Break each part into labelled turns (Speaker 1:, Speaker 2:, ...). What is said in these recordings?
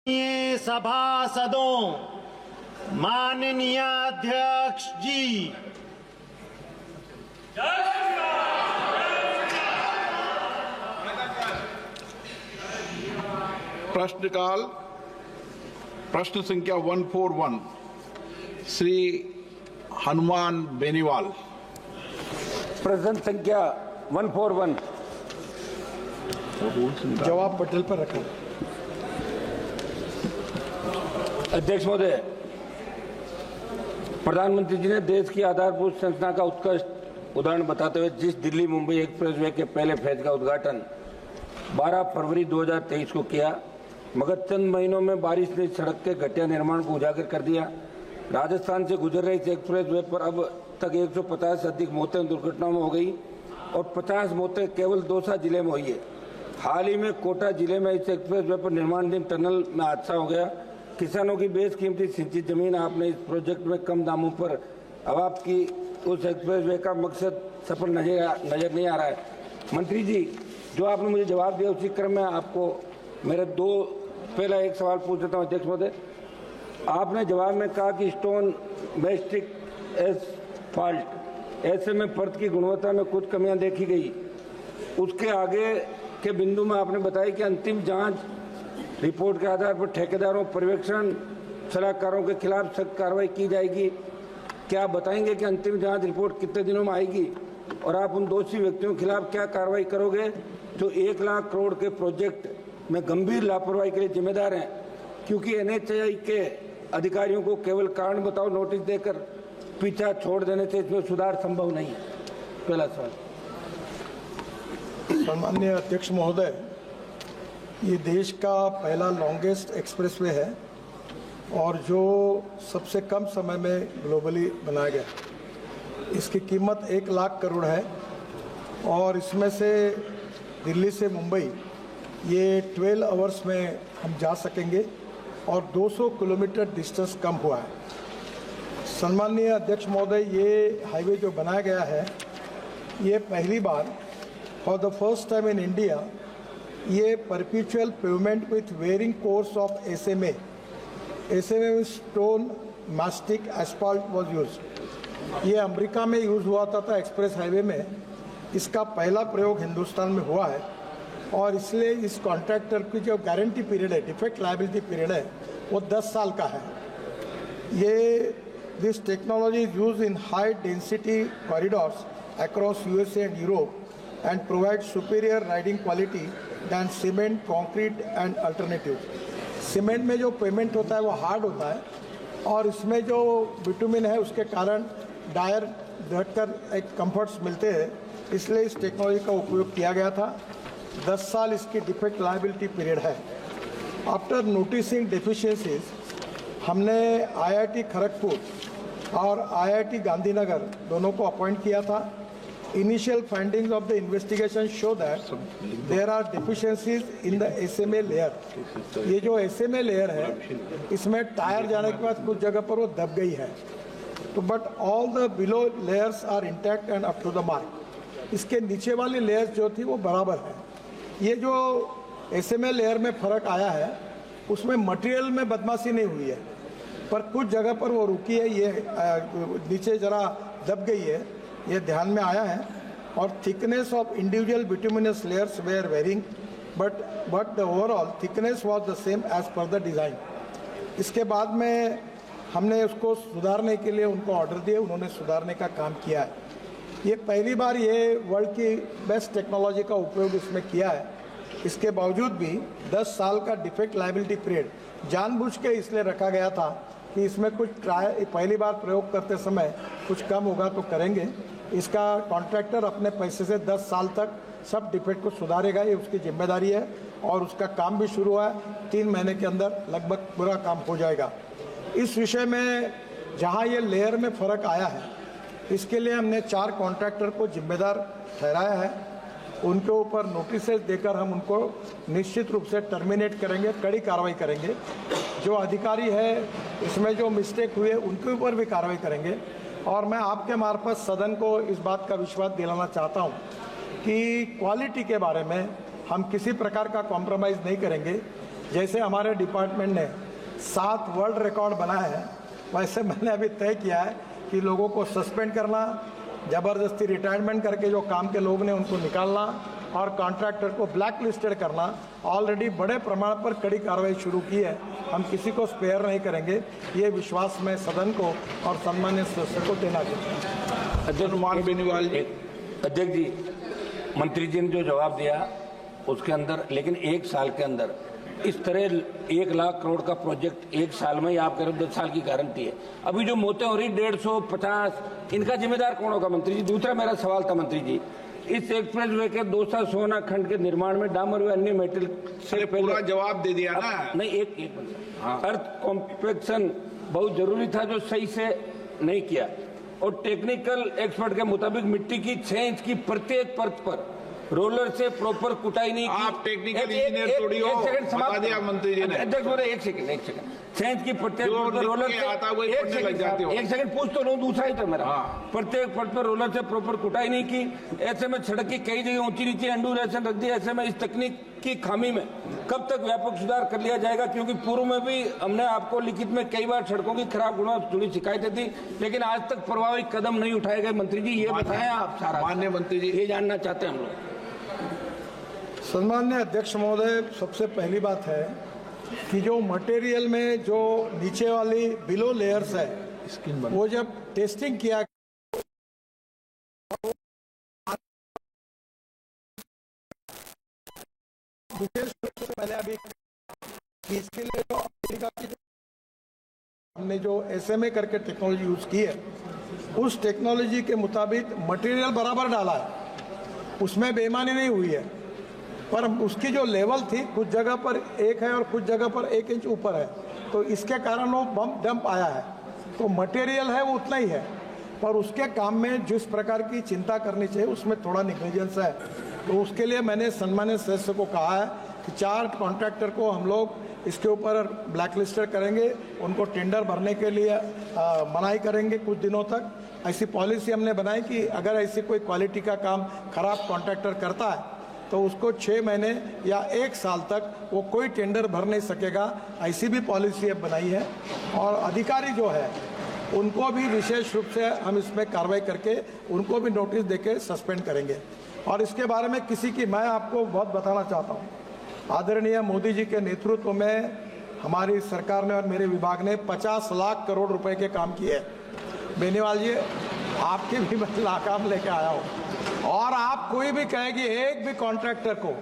Speaker 1: ये सभासदों, माननीय अध्यक्ष जी,
Speaker 2: प्रश्नकाल प्रश्न संख्या 141 श्री हनुमान बेनीवाल।
Speaker 3: प्रश्न संख्या 141
Speaker 4: जवाब पटेल पर रखें।
Speaker 3: अध्यक्ष महोदय, प्रधानमंत्री जी ने देश की आधारभूत संरचना का उत्कृष्ट उदाहरण बताते हुए जिस दिल्ली मुंबई एक्सप्रेसवे के पहले फेज का उद्घाटन 12 फरवरी 2023 को किया, मगर चंद महीनों में बारिश ने सड़क के घटिया निर्माण को उजागर कर दिया। राजस्थान से गुजर रही इस एक्सप्रेसवे पर अब तक 150 से अधिक मौतें दुर्घटनाओं में हो गई और 50 मौतें केवल दौसा जिले में हुई है। हाल ही में कोटा जिले में इस एक्सप्रेसवे पर निर्माणाधीन टनल में हादसा हो गया। किसानों की बेशकीमती सिंचित जमीन आपने इस प्रोजेक्ट में कम दामों पर, अब आपकी उस एक्सप्रेसवे का मकसद सफल नजर नहीं आ रहा है। मंत्री जी, जो आपने मुझे जवाब दिया उसी क्रम में आपको मेरे पहला एक सवाल पूछ देता हूँ। अध्यक्ष महोदय, आपने जवाब में कहा कि स्टोन बेस्टिक एसफाल्ट ऐसे में परत की गुणवत्ता में कुछ कमियां देखी गई। उसके आगे के बिंदु में आपने बताया कि अंतिम जांच रिपोर्ट के आधार पर ठेकेदारों, पर्यवेक्षण सलाहकारों के खिलाफ सख्त कार्रवाई की जाएगी। क्या आप बताएंगे कि अंतिम जांच रिपोर्ट कितने दिनों में आएगी और आप उन दोषी व्यक्तियों के खिलाफ क्या कार्रवाई करोगे जो 1 लाख करोड़ के प्रोजेक्ट में गंभीर लापरवाही के लिए जिम्मेदार हैं? क्योंकि NHAI के अधिकारियों को केवल कारण बताओ नोटिस देकर पीछा छोड़ देने से इसमें सुधार संभव नहीं है। पहला सवाल।
Speaker 4: सम्माननीय अध्यक्ष महोदय, ये देश का पहला लॉन्गेस्ट एक्सप्रेसवे है और जो सबसे कम समय में ग्लोबली बनाया गया। इसकी कीमत 1 लाख करोड़ है और इसमें से दिल्ली से मुंबई ये 12 आवर्स में हम जा सकेंगे और 200 किलोमीटर डिस्टेंस कम हुआ है। सम्माननीय अध्यक्ष महोदय, ये हाईवे जो बनाया गया है, ये पहली बार for the first time in India ये perpetual pavement with wearing course of SMA में stone mastic asphalt was use. ये अमेरिका में यूज़ हुआ था एक्सप्रेस हाईवे में। इसका पहला प्रयोग हिंदुस्तान में हुआ है और इसलिए इस कॉन्ट्रैक्टर की जो गारंटी पीरियड है, डिफेक्ट लायबिलिटी पीरियड है, वो 10 साल का है। ये this technology is use in high density corridors across USA and Europe and provide superior riding quality than cement, concrete and alternative। Cement में जो पेमेंट होता है वो हार्ड होता है और इसमें जो बिटुमिन है उसके कारण टायर धड़कर एक कंफर्ट्स मिलते हैं, इसलिए इस टेक्नोलॉजी का उपयोग किया गया था। 10 साल इसकी डिफेक्ट लायबिलिटी पीरियड है। आफ्टर नोटिसिंग डेफिशिएंसीज हमने IIT खड़गपुर और IIT गांधीनगर दोनों को अपॉइंट किया था। Initial findings of the investigation show that there are deficiencies in the SMA layer। ये जो SMA layer है, इसमें टायर जाने के बाद कुछ जगह पर वो दब गई है, तो but all the below layers are intact and up to the mark। इसके नीचे वाली लेयर्स जो थी वो बराबर है। ये जो SMA लेयर में फ़र्क आया है उसमें मटेरियल में बदमाशी नहीं हुई है, पर कुछ जगह पर वो रुकी है, ये नीचे ज़रा दब गई है, ये ध्यान में आया है। और thickness of individual bituminous layers were varying but the overall thickness was the same as per the design. इसके बाद में हमने उसको सुधारने के लिए उनको ऑर्डर दिए, उन्होंने सुधारने का काम किया है। ये पहली बार ये वर्ल्ड की बेस्ट टेक्नोलॉजी का उपयोग इसमें किया है। इसके बावजूद भी 10 साल का डिफेक्ट लायबिलिटी पीरियड जानबूझ के इसलिए रखा गया था कि इसमें कुछ पहली बार प्रयोग करते समय कुछ कम होगा तो करेंगे। इसका कॉन्ट्रैक्टर अपने पैसे से 10 साल तक सब डिफेक्ट को सुधारेगा, ये उसकी जिम्मेदारी है और उसका काम भी शुरू हुआ है। 3 महीने के अंदर लगभग पूरा काम हो जाएगा। इस विषय में जहां ये लेयर में फ़र्क आया है, इसके लिए हमने 4 कॉन्ट्रैक्टर को जिम्मेदार ठहराया है। उनके ऊपर नोटिस देकर हम उनको निश्चित रूप से टर्मिनेट करेंगे, कड़ी कार्रवाई करेंगे। जो अधिकारी है इसमें जो मिस्टेक हुए उनके ऊपर भी कार्रवाई करेंगे। और मैं आपके मार्फत सदन को इस बात का विश्वास दिलाना चाहता हूं कि क्वालिटी के बारे में हम किसी प्रकार का कॉम्प्रोमाइज़ नहीं करेंगे। जैसे हमारे डिपार्टमेंट ने 7 वर्ल्ड रिकॉर्ड बनाए हैं, वैसे मैंने अभी तय किया है कि लोगों को सस्पेंड करना, ज़बरदस्ती रिटायरमेंट करके जो काम के लोग ने उनको निकालना और कॉन्ट्रैक्टर को ब्लैक लिस्टेड करना। ऑलरेडी बड़े प्रमाण पर कड़ी कार्रवाई शुरू की है, हम किसी को स्पेयर नहीं करेंगे। ये विश्वास मैं सदन को और सम्मान्य सदस्य को देना चाहता हूँ।
Speaker 3: अध्यक्ष
Speaker 2: हनुमान बेनीवाल जी।
Speaker 3: अध्यक्ष जी, मंत्री जी ने जो जवाब दिया उसके अंदर, लेकिन 1 साल के अंदर इस तरह 1 लाख करोड़ का प्रोजेक्ट 1 साल में, आप कह रहे हो 10 साल की गारंटी है। अभी जो मौतें हो रही 150, इनका जिम्मेदार कौन होगा मंत्री जी? दूसरा मेरा सवाल था मंत्री जी, इस एक्सप्रेस वे के 200 सोना खंड के निर्माण में डामर व अन्य मेटल से
Speaker 2: पूरा जवाब दे दिया ना।
Speaker 3: नहीं, एक अर्थ कॉम्पैक्शन बहुत जरूरी था जो सही से नहीं किया, और टेक्निकल एक्सपर्ट के मुताबिक मिट्टी की 6 इंच की प्रत्येक परत पर रोलर से प्रॉपर कुटाई नहीं की।
Speaker 2: आप टेक्निकल इंजीनियर थोड़ी हो, बता दिया मंत्री जी ने।
Speaker 3: अध्यक्ष बोले एक सेकंड 6 इंच की प्रत्येक परत पर रोलर से, एक सेकंड पूछ तो लूं, दूसरा ही तो मेरा। प्रत्येक परत पर रोलर से प्रॉपर कुटाई नहीं की। ऐसे में सड़क की कई जगह ऊंची नीचे एंडूरेशन रख दी। ऐसे में इस तकनीक की खामी में कब तक व्यापक सुधार कर लिया जाएगा? क्योंकि पूर्व में भी हमने आपको लिखित में कई बार सड़कों की खराब गुणवत्ता जुड़ी शिकायतें थी, लेकिन आज तक प्रभावी कदम नहीं उठाए गए। मंत्री जी ये बताएं आप सारा,
Speaker 2: माननीय मंत्री जी,
Speaker 3: ये जानना चाहते हैं हम लोग।
Speaker 4: सम्मान्य अध्यक्ष महोदय, सबसे पहली बात है कि जो मटेरियल में जो नीचे वाली बिलो लेयर्स है, वो जब टेस्टिंग किया पहले अभी इसके लिए तो अमेरिका की हमने जो SMA करके टेक्नोलॉजी यूज की है, उस टेक्नोलॉजी के मुताबिक मटेरियल बराबर डाला है, उसमें बेईमानी नहीं हुई है। पर उसकी जो लेवल थी, कुछ जगह पर 1 है और कुछ जगह पर 1 इंच ऊपर है, तो इसके कारण वो बम्प डंप आया है। तो मटेरियल है वो उतना ही है, पर उसके काम में जिस प्रकार की चिंता करनी चाहिए उसमें थोड़ा निग्लिजेंस है। तो उसके लिए मैंने सम्मानित सदस्य को कहा है कि 4 कॉन्ट्रैक्टर को हम लोग इसके ऊपर ब्लैक लिस्टेड करेंगे, उनको टेंडर भरने के लिए मनाही करेंगे कुछ दिनों तक। ऐसी पॉलिसी हमने बनाई कि अगर ऐसी कोई क्वालिटी का काम खराब कॉन्ट्रैक्टर करता है तो उसको 6 महीने या 1 साल तक वो कोई टेंडर भर नहीं सकेगा, ऐसी भी पॉलिसी अब बनाई है। और अधिकारी जो है उनको भी विशेष रूप से हम इसमें कार्रवाई करके उनको भी नोटिस देके सस्पेंड करेंगे। और इसके बारे में किसी की, मैं आपको बहुत बताना चाहता हूँ, आदरणीय मोदी जी के नेतृत्व में हमारी सरकार ने और मेरे विभाग ने 50 लाख करोड़ रुपए के काम किए। बेनीवाल जी, आपके भी मैं नाकाम लेके आया हूँ, और आप कोई भी कहेगी एक भी कॉन्ट्रैक्टर को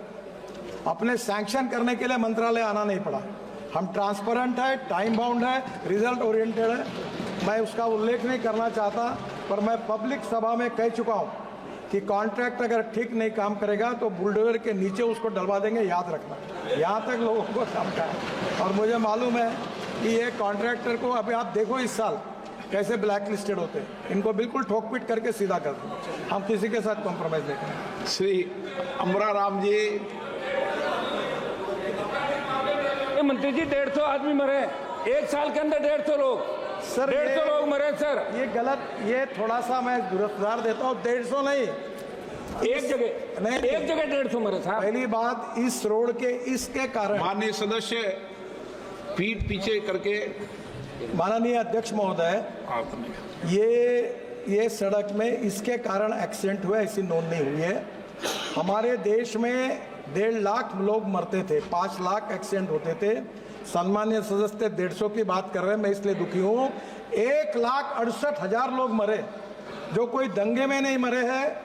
Speaker 4: अपने सैंक्शन करने के लिए मंत्रालय आना नहीं पड़ा। हम ट्रांसपेरेंट है, टाइम बाउंड है, रिजल्ट ओरिएंटेड है। मैं उसका उल्लेख नहीं करना चाहता, पर मैं पब्लिक सभा में कह चुका हूँ कि कॉन्ट्रैक्ट अगर ठीक नहीं काम करेगा तो बुलडोजर के नीचे उसको डलवा देंगे, याद रखना। यहाँ तक लोगों को समझा है, और मुझे मालूम है कि ये कॉन्ट्रैक्टर को अभी आप देखो इस साल कैसे ब्लैक लिस्टेड होते हैं, इनको बिल्कुल ठोक पीट करके सीधा कर दो। हम किसी के साथ कॉम्प्रोमाइज नहीं करेंगे।
Speaker 2: श्री अमरा राम जी।
Speaker 3: मंत्री जी 150 आदमी मरे 1 साल के अंदर, 150 लोग
Speaker 4: सर,
Speaker 3: 150 लोग मरे सर।
Speaker 4: ये गलत, ये थोड़ा सा मैं दुरुस्तार देता हूँ, 150 नहीं,
Speaker 3: एक जगह नहीं, एक जगह 150 मरे साहब।
Speaker 4: पहली बात इस रोड के इसके कारण,
Speaker 2: माननीय सदस्य पीठ पीछे करके,
Speaker 4: माननीय अध्यक्ष महोदय, ये सड़क में इसके कारण एक्सीडेंट हुआ, ऐसी नोंद नहीं हुई है। हमारे देश में 1.5 लाख लोग मरते थे, 5 लाख एक्सीडेंट होते थे। सम्मान्य सदस्य 150 की बात कर रहे हैं, मैं इसलिए दुखी हूँ। 1,68,000 लोग मरे, जो कोई दंगे में नहीं मरे हैं,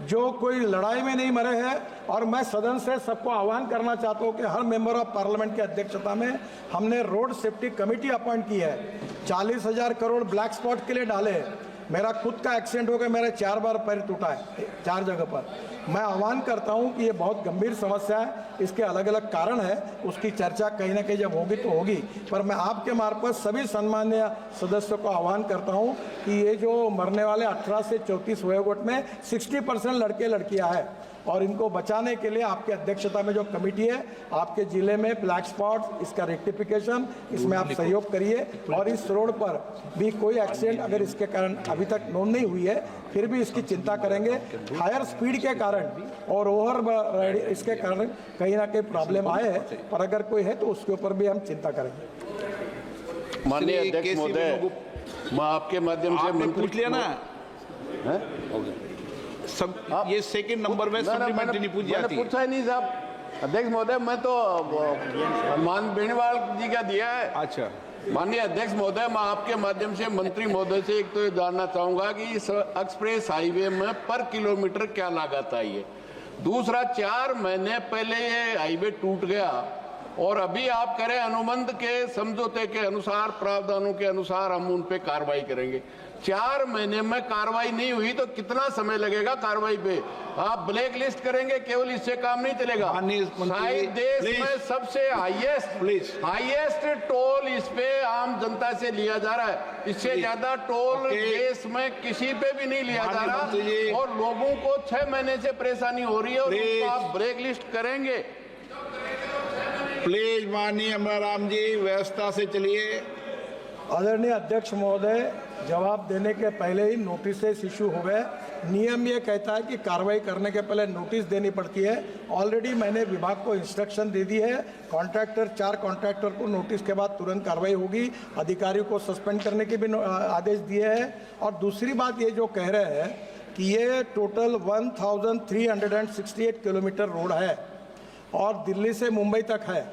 Speaker 4: जो कोई लड़ाई में नहीं मरे हैं। और मैं सदन से सबको आह्वान करना चाहता हूँ कि हर मेंबर ऑफ पार्लियामेंट की अध्यक्षता में हमने रोड सेफ्टी कमेटी अपॉइंट की है, 40,000 करोड़ ब्लैक स्पॉट के लिए डाले। मेरा खुद का एक्सीडेंट हो गया, मेरा 4 बार पैर टूटा है 4 जगह पर। मैं आह्वान करता हूं कि ये बहुत गंभीर समस्या है, इसके अलग अलग कारण है, उसकी चर्चा कहीं ना कहीं जब होगी तो होगी। पर मैं आपके मार्फत सभी सम्मानीय सदस्यों को आह्वान करता हूं कि ये जो मरने वाले 18 से 34 वयोगोट में 60% लड़के लड़कियां हैं, और इनको बचाने के लिए आपके अध्यक्षता में जो कमेटी है, आपके जिले में ब्लैक स्पॉट, इसका रेक्टिफिकेशन, इसमें आप सहयोग करिए। और इस रोड पर भी कोई एक्सीडेंट अगर इसके कारण अभी तक नोट नहीं हुई है, फिर भी इसकी चिंता करेंगे। हायर स्पीड के कारण और ओवर इसके कारण कहीं ना कहीं प्रॉब्लम आए हैं, पर अगर कोई है तो उसके ऊपर भी हम चिंता करेंगे।
Speaker 5: माननीय अध्यक्ष महोदय, मैं आपके माध्यम से
Speaker 2: आपने पूछ लिया ना
Speaker 5: हैं?
Speaker 2: सब, ये सेकंड नंबर में सप्लीमेंट्री नहीं पूछ जाती।
Speaker 5: पूछा ही नहीं साहब। अध्यक्ष महोदय, मैं तो मान बेनीवाल जी का दिया है।
Speaker 2: अच्छा,
Speaker 5: माननीय अध्यक्ष महोदय, मैं आपके माध्यम से मंत्री महोदय से एक तो ये जानना चाहूंगा कि इस एक्सप्रेस हाईवे में पर किलोमीटर क्या लागत आई है। दूसरा, 4 महीने पहले ये हाईवे टूट गया और अभी आप करें अनुबंध के समझौते के अनुसार, प्रावधानों के अनुसार हम उन पे कार्रवाई करेंगे। 4 महीने में कार्रवाई नहीं हुई तो कितना समय लगेगा कार्रवाई पे? आप ब्लैक लिस्ट करेंगे, केवल इससे काम नहीं चलेगा। शायद देश में सबसे हाईएस्ट टोल इस पे आम जनता से लिया जा रहा है। इससे ज्यादा टोल देश में किसी पे भी नहीं लिया जा रहा और लोगों को 6 महीने से परेशानी हो रही है और उनको आप ब्लैक लिस्ट करेंगे।
Speaker 2: प्लीज माननीय अमराराम जी, व्यवस्था से चलिए।
Speaker 4: आदरणीय अध्यक्ष महोदय, जवाब देने के पहले ही नोटिस इशू हो गए। नियम ये कहता है कि कार्रवाई करने के पहले नोटिस देनी पड़ती है। ऑलरेडी मैंने विभाग को इंस्ट्रक्शन दे दी है। कॉन्ट्रैक्टर, 4 कॉन्ट्रैक्टर को नोटिस के बाद तुरंत कार्रवाई होगी। अधिकारियों को सस्पेंड करने के भी आदेश दिए हैं। और दूसरी बात ये जो कह रहे हैं कि ये टोटल 1368 किलोमीटर रोड है और दिल्ली से मुंबई तक है।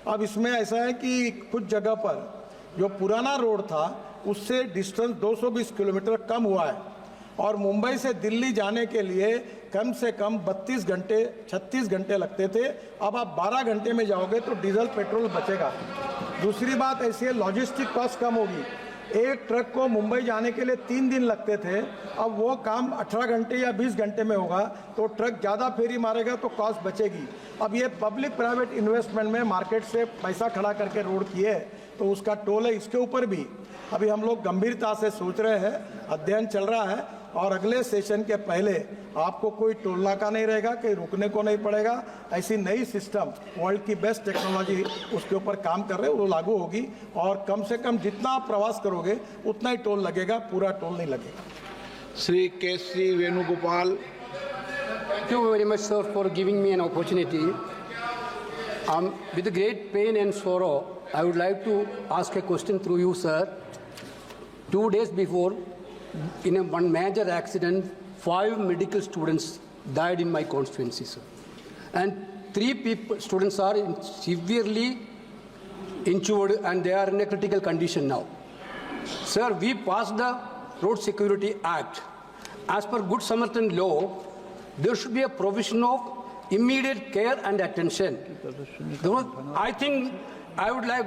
Speaker 4: अब इसमें ऐसा है कि कुछ जगह पर जो पुराना रोड था उससे डिस्टेंस 220 किलोमीटर कम हुआ है और मुंबई से दिल्ली जाने के लिए कम से कम 32 घंटे 36 घंटे लगते थे। अब आप 12 घंटे में जाओगे तो डीजल पेट्रोल बचेगा। दूसरी बात ऐसी है, लॉजिस्टिक कॉस्ट कम होगी। एक ट्रक को मुंबई जाने के लिए 3 दिन लगते थे, अब वो काम 18 घंटे या 20 घंटे में होगा। तो ट्रक ज़्यादा फेरी मारेगा तो कॉस्ट बचेगी। अब ये पब्लिक प्राइवेट इन्वेस्टमेंट में मार्केट से पैसा खड़ा करके रोड किए तो उसका टोल है। इसके ऊपर भी अभी हम लोग गंभीरता से सोच रहे हैं, अध्ययन चल रहा है और अगले सेशन के पहले आपको कोई टोल नाका नहीं रहेगा, कहीं रुकने को नहीं पड़ेगा। ऐसी नई सिस्टम, वर्ल्ड की बेस्ट टेक्नोलॉजी उसके ऊपर काम कर रहे हैं, वो लागू होगी और कम से कम जितना आप प्रवास करोगे उतना ही टोल लगेगा, पूरा टोल नहीं लगेगा।
Speaker 2: Shri KC. Venugopal.
Speaker 6: Thank you very much, sir, for giving me an opportunity. With great pain and sorrow, I would like to ask a question through you, sir. 2 days before, in one major accident, 5 medical students died in my constituency, sir. And 3 students are severely injured and they are in a critical condition now. Sir, we passed the Road Security Act. As per Good Samaritan law, there should be a provision of immediate care and attention. I think I would like,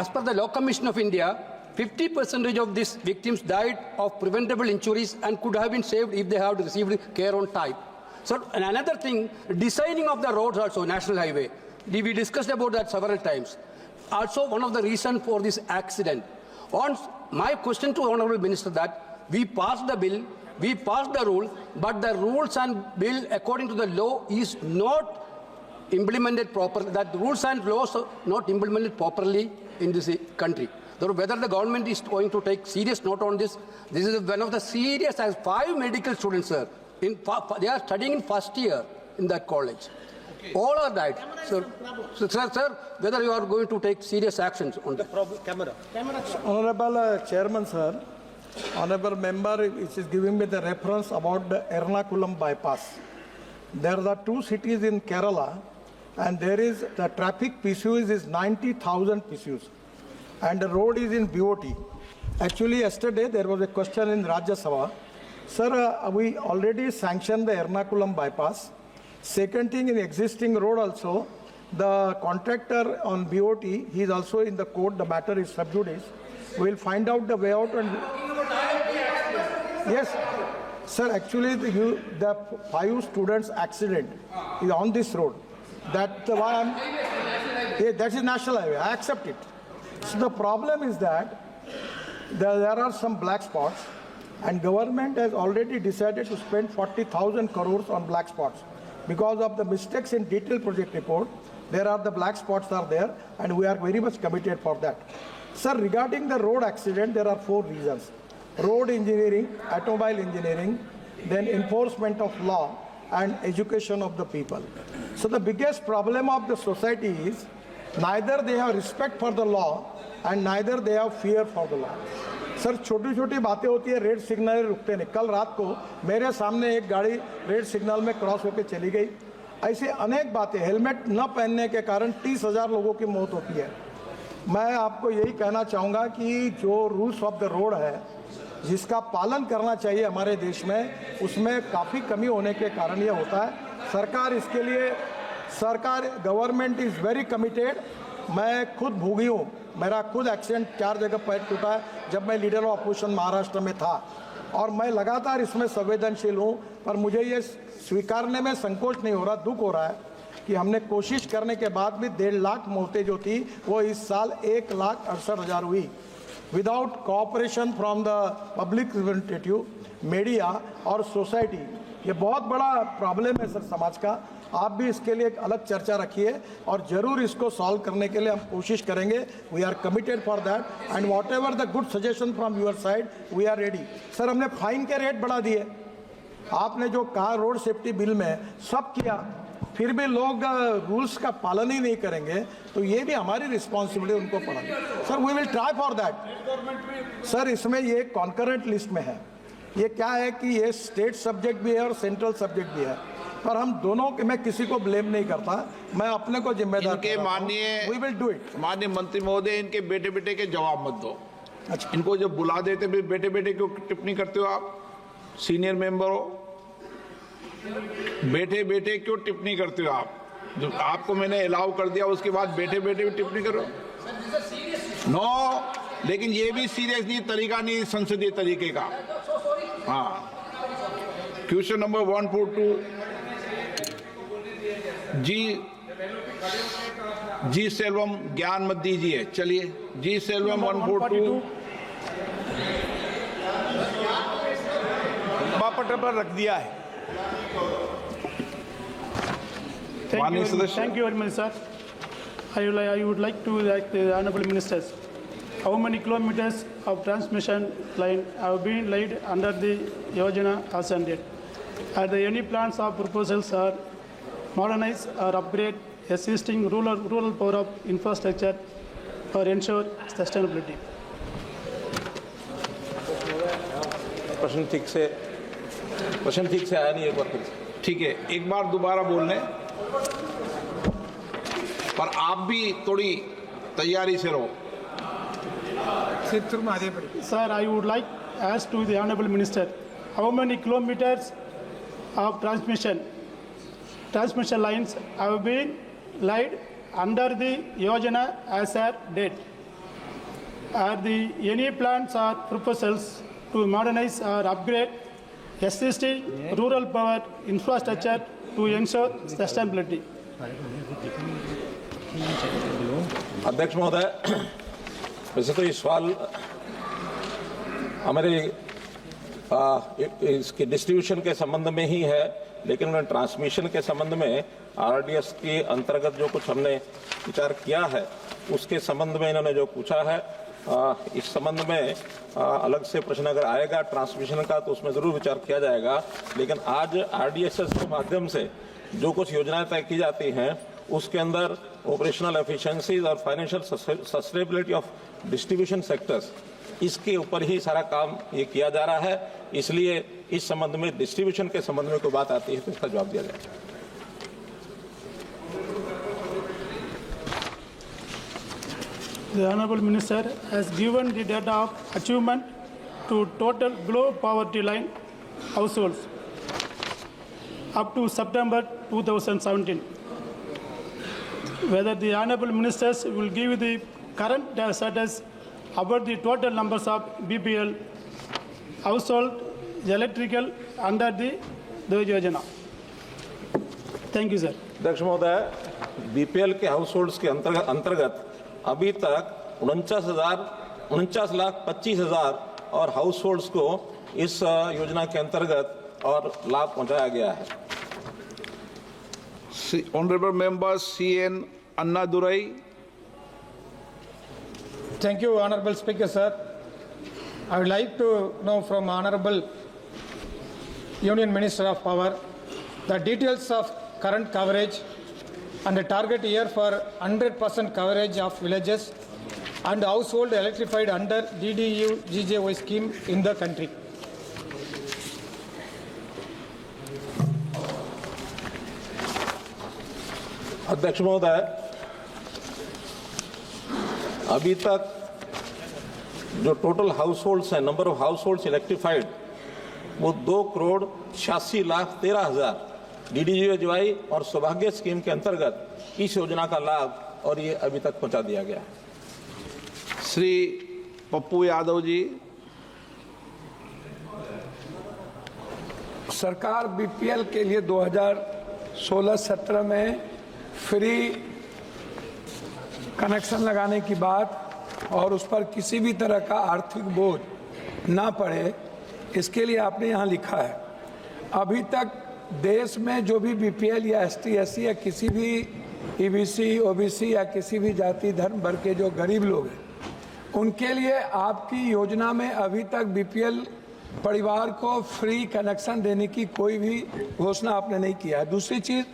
Speaker 6: as per the Law Commission of India, 50% of these victims died of preventable injuries and could have been saved if they had received care on time. So, and another thing, designing of the roads also, national highway. We discussed about that several times. Also, one of the reasons for this accident. My question to Honorable Minister that we passed the bill, we passed the rule, but the rules and bill according to the law is not implemented properly. That rules and laws are not implemented properly in this country. So whether the government is going to take serious note on this, this is one of the serious, as 5 medical students, sir. They are studying in first year in that college. Okay. All are died. Sir, whether you are going to take serious actions on that.
Speaker 4: Honorable Chairman, sir, Honorable Member is giving me the reference about the Ernakulam bypass. There are 2 cities in Kerala and there is the traffic PCUs is 90,000 PCUs and the road is in BOT. Actually, yesterday there was a question in Rajya Sabha. Sir, we already sanctioned the Ernakulam bypass. Second thing, in existing road also, the contractor on BOT, he is also in the court, the matter is sub judice. We will find out the way out and... Yes, sir, actually the 5 students accident is on this road. That's why that is national highway, I accept it. So the problem is that there are some black spots and government has already decided to spend 40,000 crores on black spots. because of the mistakes in detailed project report. There are the black spots are there, and we are very much committed for that. Sir, regarding the road accident, there are 4 reasons: road engineering, automobile engineering, then enforcement of law, and education of the people. So the biggest problem of the society is neither they have respect for the law and neither they have fear for the law. Sir छोटी छोटी बातें होती है, red signal रुकते नहीं. कल रात को मेरे सामने एक गाड़ी रेड सिग्नल में क्रॉस होकर चली गई. ऐसे अनेक बातें, हेलमेट न पहनने के कारण 30,000 लोगों की मौत होती है. मैं आपको यही कहना चाहूँगा कि जो रूल्स ऑफ द रोड है जिसका पालन करना चाहिए हमारे देश में, उसमें काफ़ी कमी होने के कारण ये होता है. सरकार इसके लिए गवर्नमेंट इज़ वेरी कमिटेड. मैं खुद भोगी हूँ, मेरा खुद एक्सीडेंट 4 जगह पैर टूटा है जब मैं लीडर ऑफ अपोजिशन महाराष्ट्र में था, और मैं लगातार इसमें संवेदनशील हूँ. पर मुझे ये स्वीकारने में संकोच नहीं हो रहा, दुख हो रहा है कि हमने कोशिश करने के बाद भी 1.5 लाख मौतें जो थी वो इस साल 1,68,000 हुई. Without cooperation from the public representative, media और सोसाइटी, ये बहुत बड़ा प्रॉब्लम है सर समाज का. आप भी इसके लिए एक अलग चर्चा रखिए और जरूर इसको सॉल्व करने के लिए हम कोशिश करेंगे. We are committed for that and whatever the good suggestion from your side we are ready. Sir हमने फाइन के रेट बढ़ा दिए, आपने जो कहा रोड सेफ्टी बिल में सब किया, फिर भी लोग रूल्स का पालन ही नहीं करेंगे, तो ये भी हमारी रिस्पॉन्सिबिलिटी उनको पढ़ानी. Sir we will try for that. Sir इसमें ये कॉन्करेंट लिस्ट में है. ये क्या है कि ये स्टेट सब्जेक्ट भी है और सेंट्रल सब्जेक्ट भी है, पर हम दोनों के, मैं किसी को ब्लेम नहीं करता, मैं अपने को जिम्मेदार.
Speaker 2: इनके माननीय
Speaker 4: वी विल डू इट.
Speaker 2: माननीय मंत्री महोदय, इनके बेटे बेटे के जवाब मत दो.
Speaker 4: अच्छा,
Speaker 2: इनको जब बुला देते बेटे बेटे क्यों टिप्पणी करते हो? आप सीनियर मेंबर हो, बेटे बेटे क्यों टिप्पणी करते हो? आप जो आपको मैंने अलाउ कर दिया उसके बाद बेटे बेटे भी टिप्पणी करो? नो, लेकिन ये भी सीरियस नहीं, तरीका नहीं संसदीय तरीके का. हाँ, क्वेश्चन नंबर 142 जी सेल्वम, ज्ञान मत दीजिए. चलिए जी सेल्वम 142
Speaker 7: पटर पर रख दिया है.
Speaker 8: Thank you very much, sir. I would like to ask the honorable ministers, how many kilometers of transmission line have been laid under the Yojana as on date? Are there any plans or proposals or modernize or upgrade existing rural power of infrastructure or ensure sustainability?
Speaker 3: प्रश्न ठीक से आया नहीं, एक बार फिर.
Speaker 2: ठीक है, एक बार दोबारा बोल लें, पर आप भी थोड़ी तैयारी से रहो.
Speaker 8: Sir, I would like to ask to the honorable minister, how many kilometers of transmission lines have been laid under the Yojana as at date? Are there any plans or proposals to modernize or upgrade existing rural power infrastructure to ensure sustainability?
Speaker 3: अध्यक्ष महोदय, वैसे तो ये सवाल हमारे इसके distribution के संबंध में ही है, लेकिन ट्रांसमिशन के संबंध में आरडीएस के अंतर्गत जो कुछ हमने विचार किया है उसके संबंध में इन्होंने जो पूछा है, इस संबंध में अलग से प्रश्न अगर आएगा ट्रांसमिशन का तो उसमें जरूर विचार किया जाएगा. लेकिन आज आरडीएसएस के माध्यम से जो कुछ योजनाएं तय की जाती हैं उसके अंदर ऑपरेशनल एफिशिएंसीज और financial sustainability of distribution sectors, इसके ऊपर ही सारा काम ये किया जा रहा है. इसलिए इस संबंध में डिस्ट्रीब्यूशन के संबंध में कोई बात आती है तो इसका जवाब दिया जाए.
Speaker 8: The honorable minister has given the data of achievement to total below poverty line households up to September 2017. Whether the honorable ministers will give the current status about the total numbers of BPL household electrical under the Yojana. Thank you, sir.
Speaker 3: अध्यक्ष महोदय, BPL के house holds के अंतर्गत अभी तक 49,25,000 और house holds को इस योजना के अंतर्गत और लाभ पहुंचाया गया है.
Speaker 2: Honorable Member C.N. Annadurai.
Speaker 4: Thank you, Honorable Speaker, sir. I would like to know from Honorable Union Minister of Power the details of current coverage and the target year for 100% coverage of villages and household electrified under DDU-GJY scheme in the country.
Speaker 7: अध्यक्ष महोदय, अभी तक जो total house holds हैं, number of house holds electrified, वो 2,86,13,000 DDU-GJY और सौभाग्य scheme के अंतर्गत इस योजना का लाभ और ये अभी तक पहुंचा दिया गया है।
Speaker 2: श्री पप्पू यादव जी।
Speaker 9: सरकार बीपीएल के लिए 2016-17 में फ्री कनेक्शन लगाने की बात और उस पर किसी भी तरह का आर्थिक बोझ ना पड़े, इसके लिए आपने यहाँ लिखा है। अभी तक देश में जो भी बीपीएल या एसटी एससी या किसी भी ईबीसी ओबीसी या किसी भी जाति धर्म वर्ग के जो गरीब लोग हैं, उनके लिए आपकी योजना में अभी तक बीपीएल परिवार को फ्री कनेक्शन देने की कोई भी घोषणा आपने नहीं किया है। दूसरी चीज,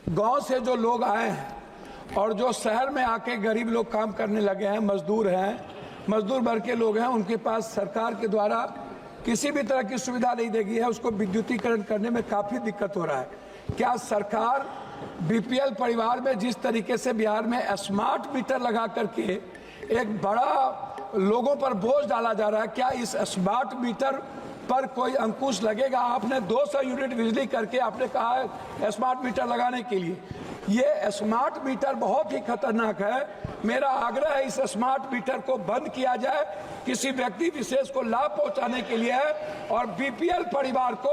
Speaker 9: गांव से जो लोग आए हैं और जो शहर में आके गरीब लोग काम करने लगे हैं, मजदूर वर्ग के लोग हैं, उनके पास सरकार के द्वारा किसी भी तरह की सुविधा नहीं देगी है, उसको विद्युतीकरण करने में काफी दिक्कत हो रहा है। क्या सरकार बीपीएल परिवार में जिस तरीके से बिहार में स्मार्ट मीटर लगा करके एक बड़ा लोगों पर बोझ डाला जा रहा है, क्या इस स्मार्ट मीटर पर कोई अंकुश लगेगा? आपने 200 यूनिट बिजली करके आपने कहा है स्मार्ट मीटर लगाने के लिए। ये स्मार्ट मीटर बहुत ही खतरनाक है। मेरा आग्रह है इस स्मार्ट मीटर को बंद किया जाए, किसी व्यक्ति विशेष को लाभ पहुंचाने के लिए है, और बीपीएल परिवार को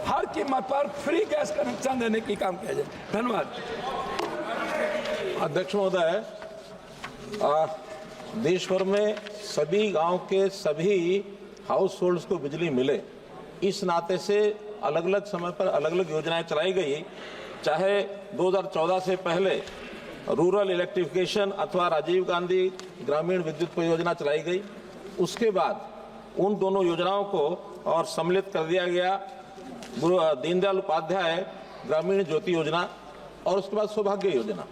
Speaker 9: हर कीमत पर फ्री गैस कनेक्शन देने की काम किया जाए। धन्यवाद।
Speaker 7: अध्यक्ष महोदय, देश भर में सभी गांव के सभी हाउस होल्ड्स को बिजली मिले, इस नाते से अलग अलग समय पर अलग अलग योजनाएं चलाई गई। चाहे 2014 से पहले रूरल इलेक्ट्रिफिकेशन अथवा राजीव गांधी ग्रामीण विद्युत परियोजना चलाई गई, उसके बाद उन दोनों योजनाओं को और सम्मिलित कर दिया गया दीनदयाल उपाध्याय ग्रामीण ज्योति योजना और उसके बाद सौभाग्य योजना।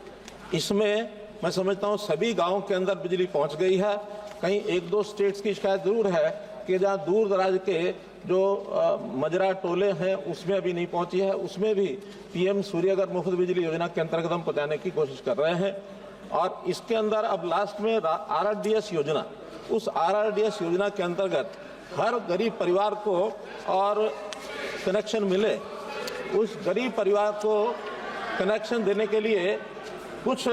Speaker 7: इसमें मैं समझता हूँ सभी गांवों के अंदर बिजली पहुंच गई है। कहीं एक दो स्टेट्स की शिकायत जरूर है कि जहाँ दूर दराज के जो मजरा टोले हैं उसमें अभी नहीं पहुंची है, उसमें भी पीएम सूर्यघर मुफ्त बिजली योजना के अंतर्गत हम पहुंचाने की कोशिश कर रहे हैं। और इसके अंदर अब लास्ट में आरआरडीएस योजना, उस आरआरडीएस योजना के अंतर्गत हर गरीब परिवार को और कनेक्शन मिले। उस गरीब परिवार को कनेक्शन देने के लिए कुछ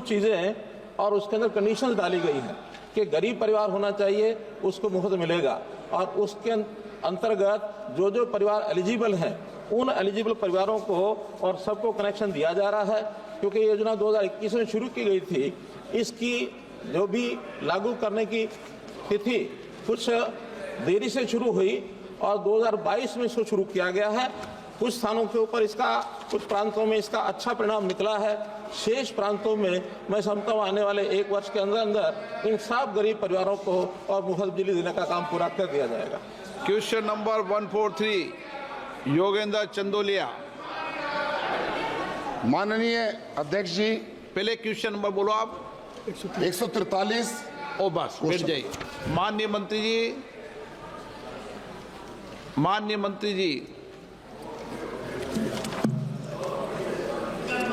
Speaker 7: चीज़ें और उसके अंदर कंडीशंस डाली गई हैं कि गरीब परिवार होना चाहिए, उसको मुफ्त मिलेगा, और उसके अंतर्गत जो जो परिवार एलिजिबल हैं उन एलिजिबल परिवारों को और सबको कनेक्शन दिया जा रहा है। क्योंकि ये योजना 2021 में शुरू की गई थी, इसकी जो भी लागू करने की तिथि कुछ देरी से शुरू हुई और 2022 में इसको शुरू किया गया है। कुछ स्थानों के ऊपर इसका, कुछ प्रांतों में इसका अच्छा परिणाम निकला है। शेष प्रांतों में मैं समझता हूँ आने वाले 1 वर्ष के अंदर अंदर इन सब गरीब परिवारों को और मुफ्त बिजली देने का काम पूरा कर दिया जाएगा।
Speaker 2: Question number 143 Yogendra Chandolia.
Speaker 10: माननीय अध्यक्ष जी,
Speaker 2: पहले क्वेश्चन नंबर बोलो आप।
Speaker 10: 143।
Speaker 2: ओ बस बैठ जाइए। माननीय मंत्री जी।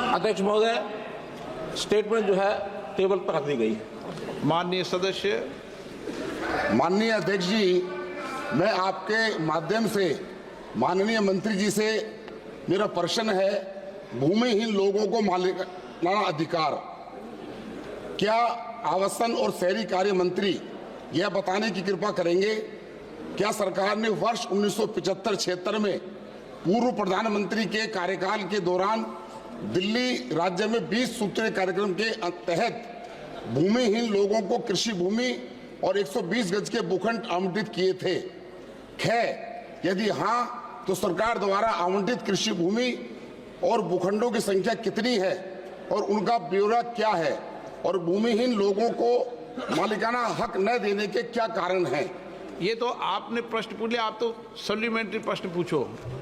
Speaker 7: अध्यक्ष महोदय, स्टेटमेंट जो है टेबल पर रख दी गई है।
Speaker 2: माननीय सदस्य।
Speaker 10: माननीय अध्यक्ष जी, मैं आपके माध्यम से माननीय मंत्री जी से मेरा प्रश्न है, भूमिहीन लोगों को मालिकाना अधिकार, क्या आवासन और शहरी कार्य मंत्री यह बताने की कृपा करेंगे क्या सरकार ने वर्ष 1975-76 में पूर्व प्रधानमंत्री के कार्यकाल के दौरान दिल्ली राज्य में 20 सूत्रीय कार्यक्रम के तहत भूमिहीन लोगों को कृषि भूमि और 120 गज के भूखंड आवंटित किए थे? यदि हाँ, तो सरकार द्वारा आवंटित कृषि भूमि और भूखंडों की संख्या कितनी है और उनका ब्यौरा क्या है और भूमिहीन लोगों को मालिकाना हक न देने के क्या कारण हैं?
Speaker 2: ये तो आपने प्रश्न पूछ लिया, आप तो सप्लीमेंट्री प्रश्न पूछो।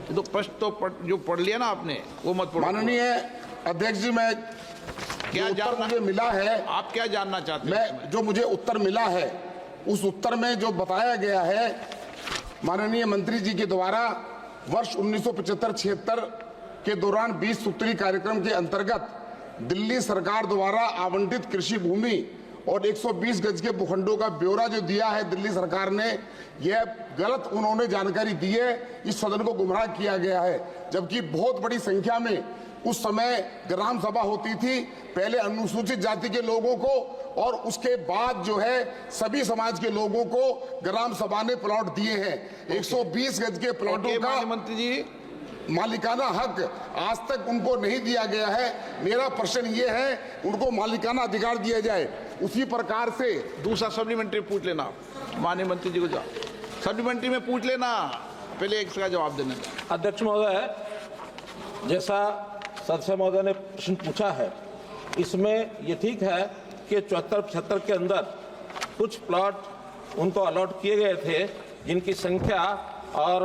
Speaker 2: ये तो प्रश्न तो जो पढ़ लिया ना आपने वो मत पढ़ो।
Speaker 10: माननीय अध्यक्ष जी, मैं
Speaker 2: क्या
Speaker 10: उत्तर मुझे मिला है,
Speaker 2: आप क्या जानना चाहते हैं?
Speaker 10: मैं जो मुझे उत्तर मिला है उस उत्तर में जो बताया गया है माननीय मंत्री जी के द्वारा वर्ष 1975-76 के दौरान 20 सूत्री कार्यक्रम के अंतर्गत दिल्ली सरकार द्वारा आवंटित कृषि भूमि और 120 गज के भूखंडों का ब्यौरा जो दिया है दिल्ली सरकार ने, यह गलत उन्होंने जानकारी दी है। इस सदन को गुमराह किया गया है, जबकि बहुत बड़ी संख्या में उस समय ग्राम सभा होती थी, पहले अनुसूचित जाति के लोगों को और उसके बाद जो है सभी समाज के लोगों को ग्राम सभा ने प्लॉट दिए हैं। 120 गज के प्लॉटों का
Speaker 2: मंत्री जी
Speaker 10: मालिकाना हक आज तक उनको नहीं दिया गया है। मेरा प्रश्न ये है, उनको मालिकाना अधिकार दिया जाए। उसी प्रकार से
Speaker 2: दूसरा सप्लीमेंट्री पूछ लेना, माननीय मंत्री जी को सप्लीमेंट्री में पूछ लेना, पहले एक का जवाब देना।
Speaker 7: अध्यक्ष महोदय, जैसा सदस्य महोदय ने प्रश्न पूछा है, इसमें ये ठीक है कि 74-75 के अंदर कुछ प्लॉट उनको अलॉट किए गए थे, जिनकी संख्या और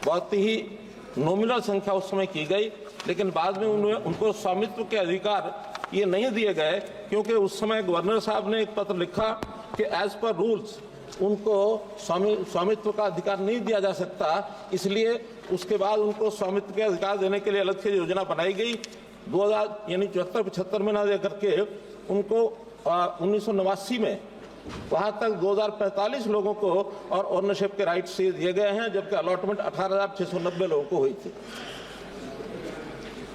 Speaker 7: बहुत ही नॉमिनल संख्या उस समय की गई, लेकिन बाद में उनको स्वामित्व के अधिकार ये नहीं दिए गए, क्योंकि उस समय गवर्नर साहब ने एक पत्र लिखा कि एज पर रूल्स उनको स्वामित्व का अधिकार नहीं दिया जा सकता, इसलिए उसके बाद उनको स्वामित्व के अधिकार देने के लिए अलग से योजना बनाई गई। 2000 यानी 74-75 में ना दे करके उनको 1989 में वहां तक 2045 लोगों को और ओनरशिप के राइट से दिए गए हैं, जबकि अलॉटमेंट 18,690 लोगों को हुई थी।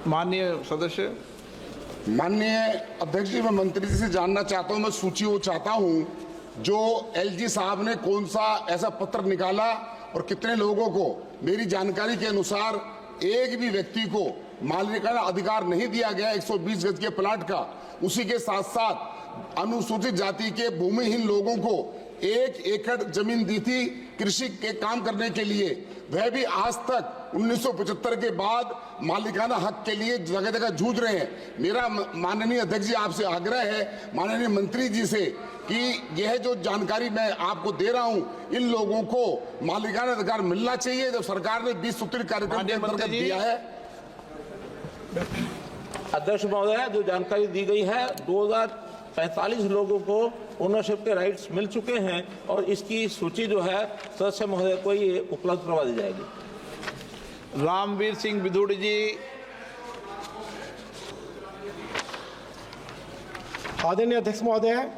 Speaker 2: माननीय सदस्य।
Speaker 10: माननीय अध्यक्ष जी, मैं मंत्री जी से जानना चाहता हूं, मैं सूची वो चाहता हूं जो एलजी साहब ने कौन सा ऐसा पत्र निकाला और कितने लोगों को। मेरी जानकारी के अनुसार एक भी व्यक्ति को मालिकाना अधिकार नहीं दिया गया 120 गज के प्लाट का। उसी के साथ साथ अनुसूचित जाति के भूमिहीन लोगों को 1 एकड़ जमीन दी थी कृषि के काम करने के लिए, वह भी आज तक 1975 के बाद मालिकाना हक के लिए जगह जगह जूझ रहे हैं। मेरा माननीय अध्यक्ष जी आपसे आग्रह है, माननीय मंत्री जी से, कि यह जो जानकारी मैं आपको दे रहा हूं, इन लोगों को मालिकाना अधिकार मिलना चाहिए जो सरकार ने 20 सूत्री कार्यक्रम के अंतर्गत दिया है।
Speaker 7: अध्यक्ष महोदय, जो जानकारी दी गई है 2045 लोगों को ओनरशिप के राइट्स मिल चुके हैं और इसकी सूची जो है सदस्य महोदय को ये उपलब्ध करवा दी जाएगी।
Speaker 2: रामवीर सिंह बिधूड़ जी।
Speaker 4: आदरणीय अध्यक्ष महोदय,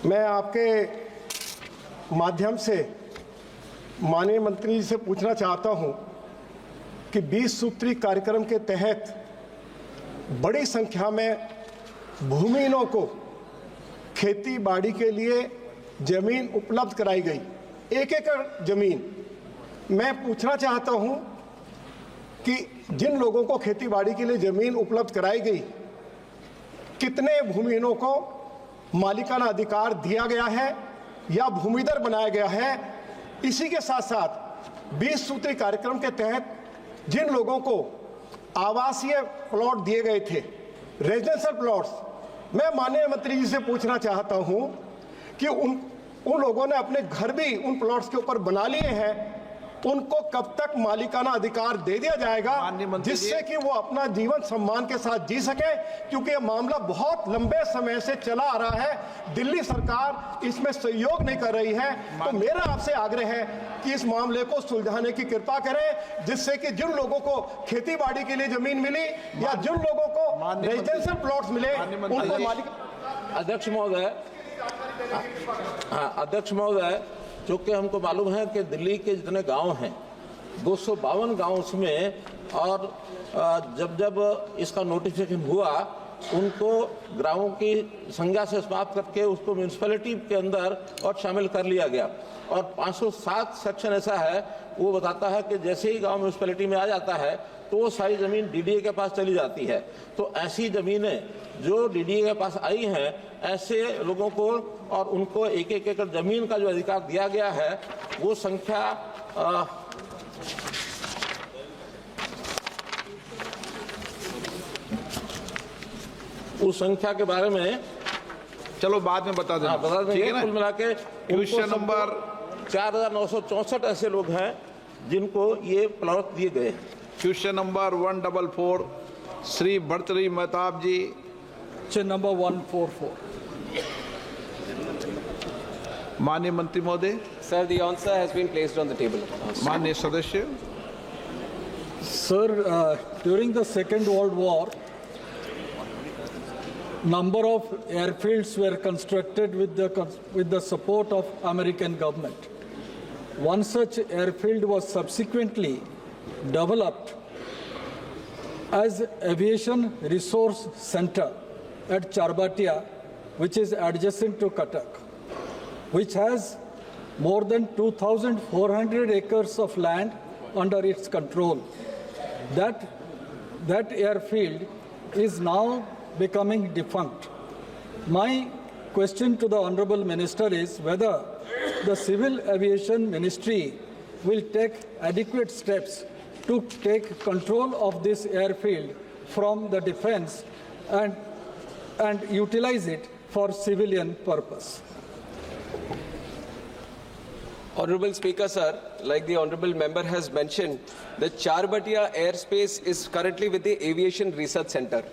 Speaker 4: मैं आपके माध्यम से माननीय मंत्री जी से पूछना चाहता हूं कि 20 सूत्री कार्यक्रम के तहत बड़ी संख्या में भूमिहीनों को खेती बाड़ी के लिए जमीन उपलब्ध कराई गई, 1 एकड़ जमीन। मैं पूछना चाहता हूं कि जिन लोगों को खेती बाड़ी के लिए जमीन उपलब्ध कराई गई, कितने भूमिहीनों को मालिकाना अधिकार दिया गया है या भूमिदर बनाया गया है। इसी के साथ साथ 20 सूत्री कार्यक्रम के तहत जिन लोगों को आवासीय प्लॉट दिए गए थे, रेजिडेंशियल प्लॉट्स, मैं माननीय मंत्री जी से पूछना चाहता हूं कि उन लोगों ने अपने घर भी उन प्लॉट्स के ऊपर बना लिए हैं, उनको कब तक मालिकाना अधिकार दे दिया जाएगा जिससे कि वो अपना जीवन सम्मान के साथ जी सके, क्योंकि यह मामला बहुत लंबे समय से चला आ रहा है, दिल्ली सरकार इसमें सहयोग नहीं कर रही है। तो मेरा आपसे आग्रह है कि इस मामले को सुलझाने की कृपा करें, जिससे कि जिन लोगों को खेती बाड़ी के लिए जमीन मिली या जिन लोगों को रेजिडेंशियल प्लॉट्स मिले उनको मालिक।
Speaker 7: अध्यक्ष महोदय, अध्यक्ष महोदय, चूँकि हमको मालूम है कि दिल्ली के जितने गांव हैं 252 गांव उसमें, और जब इसका नोटिफिकेशन हुआ उनको ग्रामों की संज्ञा से समाप्त करके उसको म्यूनिसिपैलिटी के अंदर और शामिल कर लिया गया। और 507 सेक्शन ऐसा है, वो बताता है कि जैसे ही गांव म्यूनिसिपैलिटी में आ जाता है तो वो सारी ज़मीन डीडीए के पास चली जाती है। तो ऐसी ज़मीनें जो डीडीए के पास आई हैं, ऐसे लोगों को और उनको 1-1 एकड़ ज़मीन का जो अधिकार दिया गया है, वो संख्या उस संख्या के बारे में
Speaker 2: चलो बाद में बता देना।
Speaker 7: बता
Speaker 2: ठीक है
Speaker 7: देंगे।
Speaker 2: ना?
Speaker 7: कुल मिला के
Speaker 2: क्वेश्चन नंबर
Speaker 7: 4,964 ऐसे लोग हैं जिनको ये प्लॉट दिए गए।
Speaker 2: क्वेश्चन नंबर 144 श्री भर्तृहरि महताब जी।
Speaker 11: Question number 144.
Speaker 2: माननीय मंत्री महोदय।
Speaker 12: Sir, the answer has been placed on the table.
Speaker 2: माननीय सदस्य।
Speaker 11: Sir, during the Second World War, number of airfields were constructed with the support of American government. One such airfield was subsequently developed as Aviation Resource Center at Charbatia, which is adjacent to Cuttack, which has more than 2,400 acres of land under its control. That airfield is now becoming defunct. My question to the Honorable Minister is whether the Civil Aviation Ministry will take adequate steps to take control of this airfield from the defense and utilize it for civilian purpose.
Speaker 12: Honorable Speaker, sir, like the Honorable Member has mentioned, the Charbatia airspace is currently with the Aviation Research Center.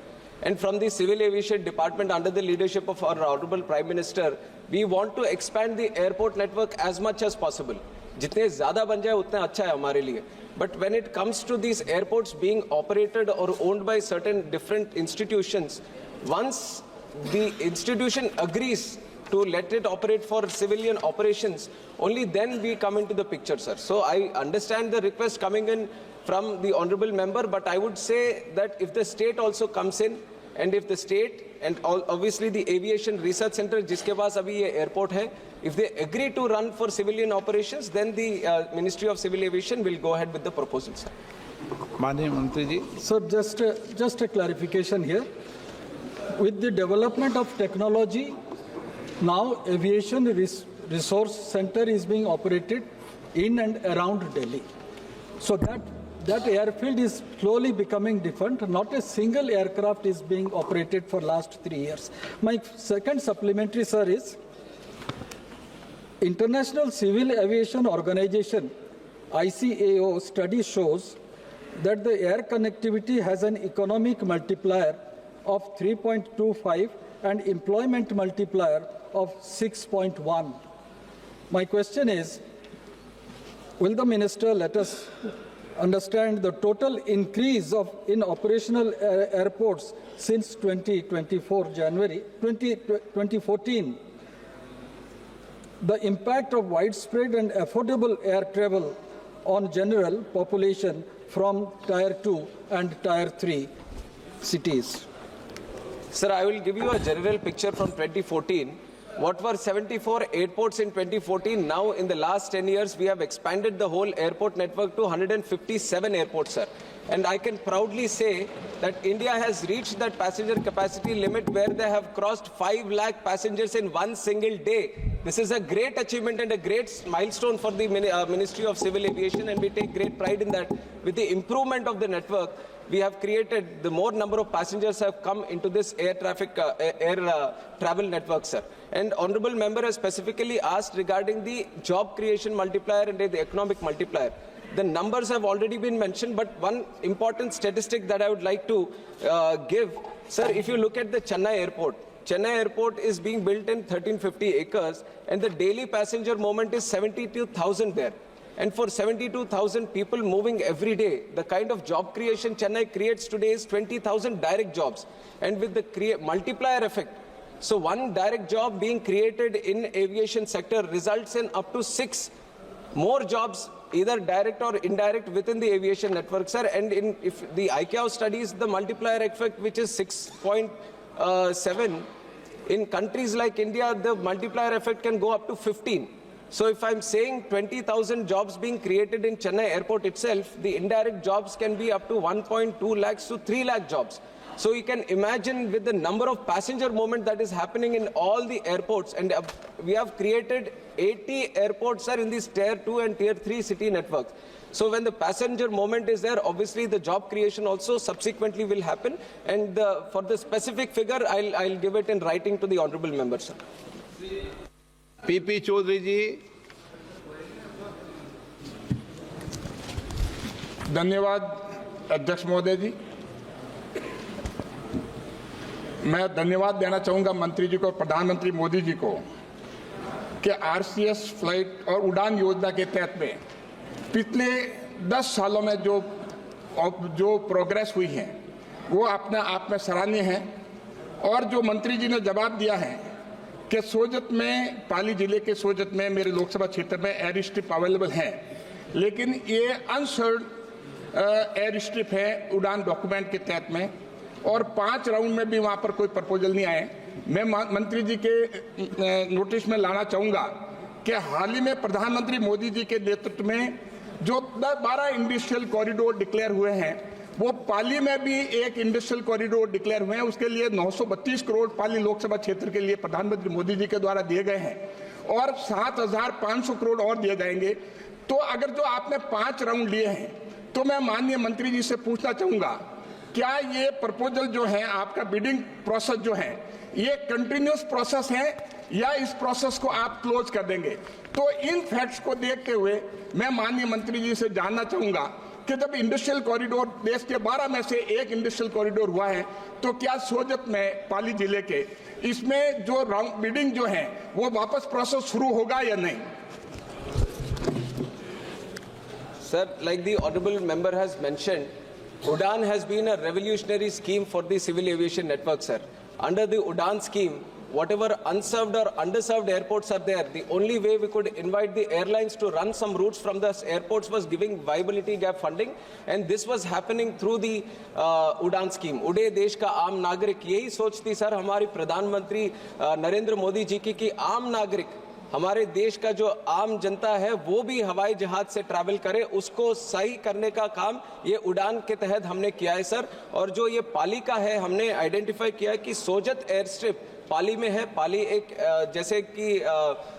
Speaker 12: And from the Civil Aviation Department under the leadership of our Honorable Prime Minister, we want to expand the airport network as much as possible. जितने ज़्यादा बन जाए उतना अच्छा है हमारे लिए. But when it comes to these airports being operated or owned by certain different institutions, once the institution agrees to let it operate for civilian operations, only then we come into the picture, sir. So I understand the request coming in from the Honorable Member, but I would say that if the state also comes in, and if the state and obviously the Aviation Research Center, जिसके पास अभी ये airport है, if they agree to run for civilian operations, then the Ministry of Civil Aviation will go ahead with the proposal, sir.
Speaker 2: माननीय मंत्री जी।
Speaker 11: Sir, just a clarification here. With the development of technology, now Aviation Resource Center is being operated in and around Delhi. So that airfield is slowly becoming defunct. Not a single aircraft is being operated for last 3 years. My second supplementary, sir, is International Civil Aviation Organization, ICAO study shows that the air connectivity has an economic multiplier of 3.25 and employment multiplier of 6.1. My question is, will the minister let us understand the total increase in operational airports since 2014, the impact of widespread and affordable air travel on general population from Tier 2 and Tier 3 cities?
Speaker 12: Sir, I will give you a general picture from 2014. What were 74 airports in 2014? Now, in the last 10 years, we have expanded the whole airport network to 157 airports, sir. And I can proudly say that India has reached that passenger capacity limit where they have crossed 5 lakh passengers in one single day. This is a great achievement and a great milestone for the Ministry of Civil Aviation, and we take great pride in that. With the improvement of the network, we have created, the more number of passengers have come into this air travel network, sir. And Honorable Member has specifically asked regarding the job creation multiplier and the economic multiplier. The numbers have already been mentioned, but one important statistic that I would like to give, sir, if you look at the Chennai Airport is being built in 1350 acres, and the daily passenger movement is 72,000 there. And for 72,000 people moving every day, the kind of job creation Chennai creates today is 20,000 direct jobs. And with the multiplier effect, so one direct job being created in aviation sector results in up to 6 more jobs, either direct or indirect, within the aviation network, sir. And if the ICAO studies the multiplier effect, which is 6.7, in countries like India, the multiplier effect can go up to 15. So if I'm saying 20,000 jobs being created in Chennai Airport itself, the indirect jobs can be up to 1.2 lakhs to 3 lakh jobs. So you can imagine with the number of passenger movement that is happening in all the airports, and we have created 80 airports, sir, in these Tier 2 and Tier 3 city networks. So when the passenger movement is there, obviously the job creation also subsequently will happen. And for the specific figure, I'll give it in writing to the honorable member, sir.
Speaker 2: PP Chaudhary जी। धन्यवाद अध्यक्ष महोदय जी। मैं धन्यवाद देना चाहूंगा मंत्री जी को, प्रधानमंत्री मोदी जी को, कि आरसीएस फ्लाइट और उड़ान योजना के तहत में पिछले 10 सालों में जो प्रोग्रेस हुई है वो अपने आप में सराहनीय है। और जो मंत्री जी ने जवाब दिया है कि सोजत में, पाली जिले के सोजत में मेरे लोकसभा क्षेत्र में एयर स्ट्रिप अवेलेबल है, लेकिन ये अनसर्ड एयर स्ट्रिप है उड़ान डॉक्यूमेंट के तहत में, और 5 राउंड में भी वहां पर कोई प्रपोजल नहीं आए। मैं मंत्री जी के नोटिस में लाना चाहूंगा कि हाल ही में प्रधानमंत्री मोदी जी के नेतृत्व में जो 12 इंडस्ट्रियल कॉरिडोर डिक्लेयर हुए हैं, वो पाली में भी एक इंडस्ट्रियल कॉरिडोर डिक्लेयर हुए हैं। उसके लिए 932 करोड़ पाली लोकसभा क्षेत्र के लिए प्रधानमंत्री मोदी जी के द्वारा दिए गए हैं, और 7,500 करोड़ और दिए जाएंगे। तो अगर जो आपने 5 राउंड लिए हैं, तो मैं माननीय मंत्री जी से पूछना चाहूंगा, क्या ये प्रपोजल जो है, आपका बिडिंग प्रोसेस जो है, ये कंटिन्यूस प्रोसेस है या इस प्रोसेस को आप क्लोज कर देंगे? तो इन फैक्ट्स को देखते हुए मैं माननीय मंत्री जी से जानना चाहूंगा कि जब इंडस्ट्रियल कॉरिडोर देश के 12 में से एक इंडस्ट्रियल कॉरिडोर हुआ है, तो क्या सोजत में पाली जिले के इसमें जो राउंड बिडिंग जो है वो वापस प्रोसेस शुरू होगा या नहीं?
Speaker 12: Sir, like the honorable member has mentioned, UDAN has been a revolutionary scheme for the civil aviation network, sir. Under the UDAN scheme, whatever unserved or underserved airports are there, the only way we could invite the airlines to run some routes from the airports was giving viability gap funding, and this was happening through the UDAN scheme. उड़े देश का आम नागरिक, यही सोच थी sir हमारी प्रधानमंत्री नरेंद्र मोदी जी की कि आम नागरिक, हमारे देश का जो आम जनता है वो भी हवाई जहाज से ट्रैवल करे, उसको सही करने का काम ये उड़ान के तहत हमने किया है सर। और जो ये पाली का है, हमने आइडेंटिफाई किया है कि सोजत एयर स्ट्रिप पाली में है। पाली एक जैसे कि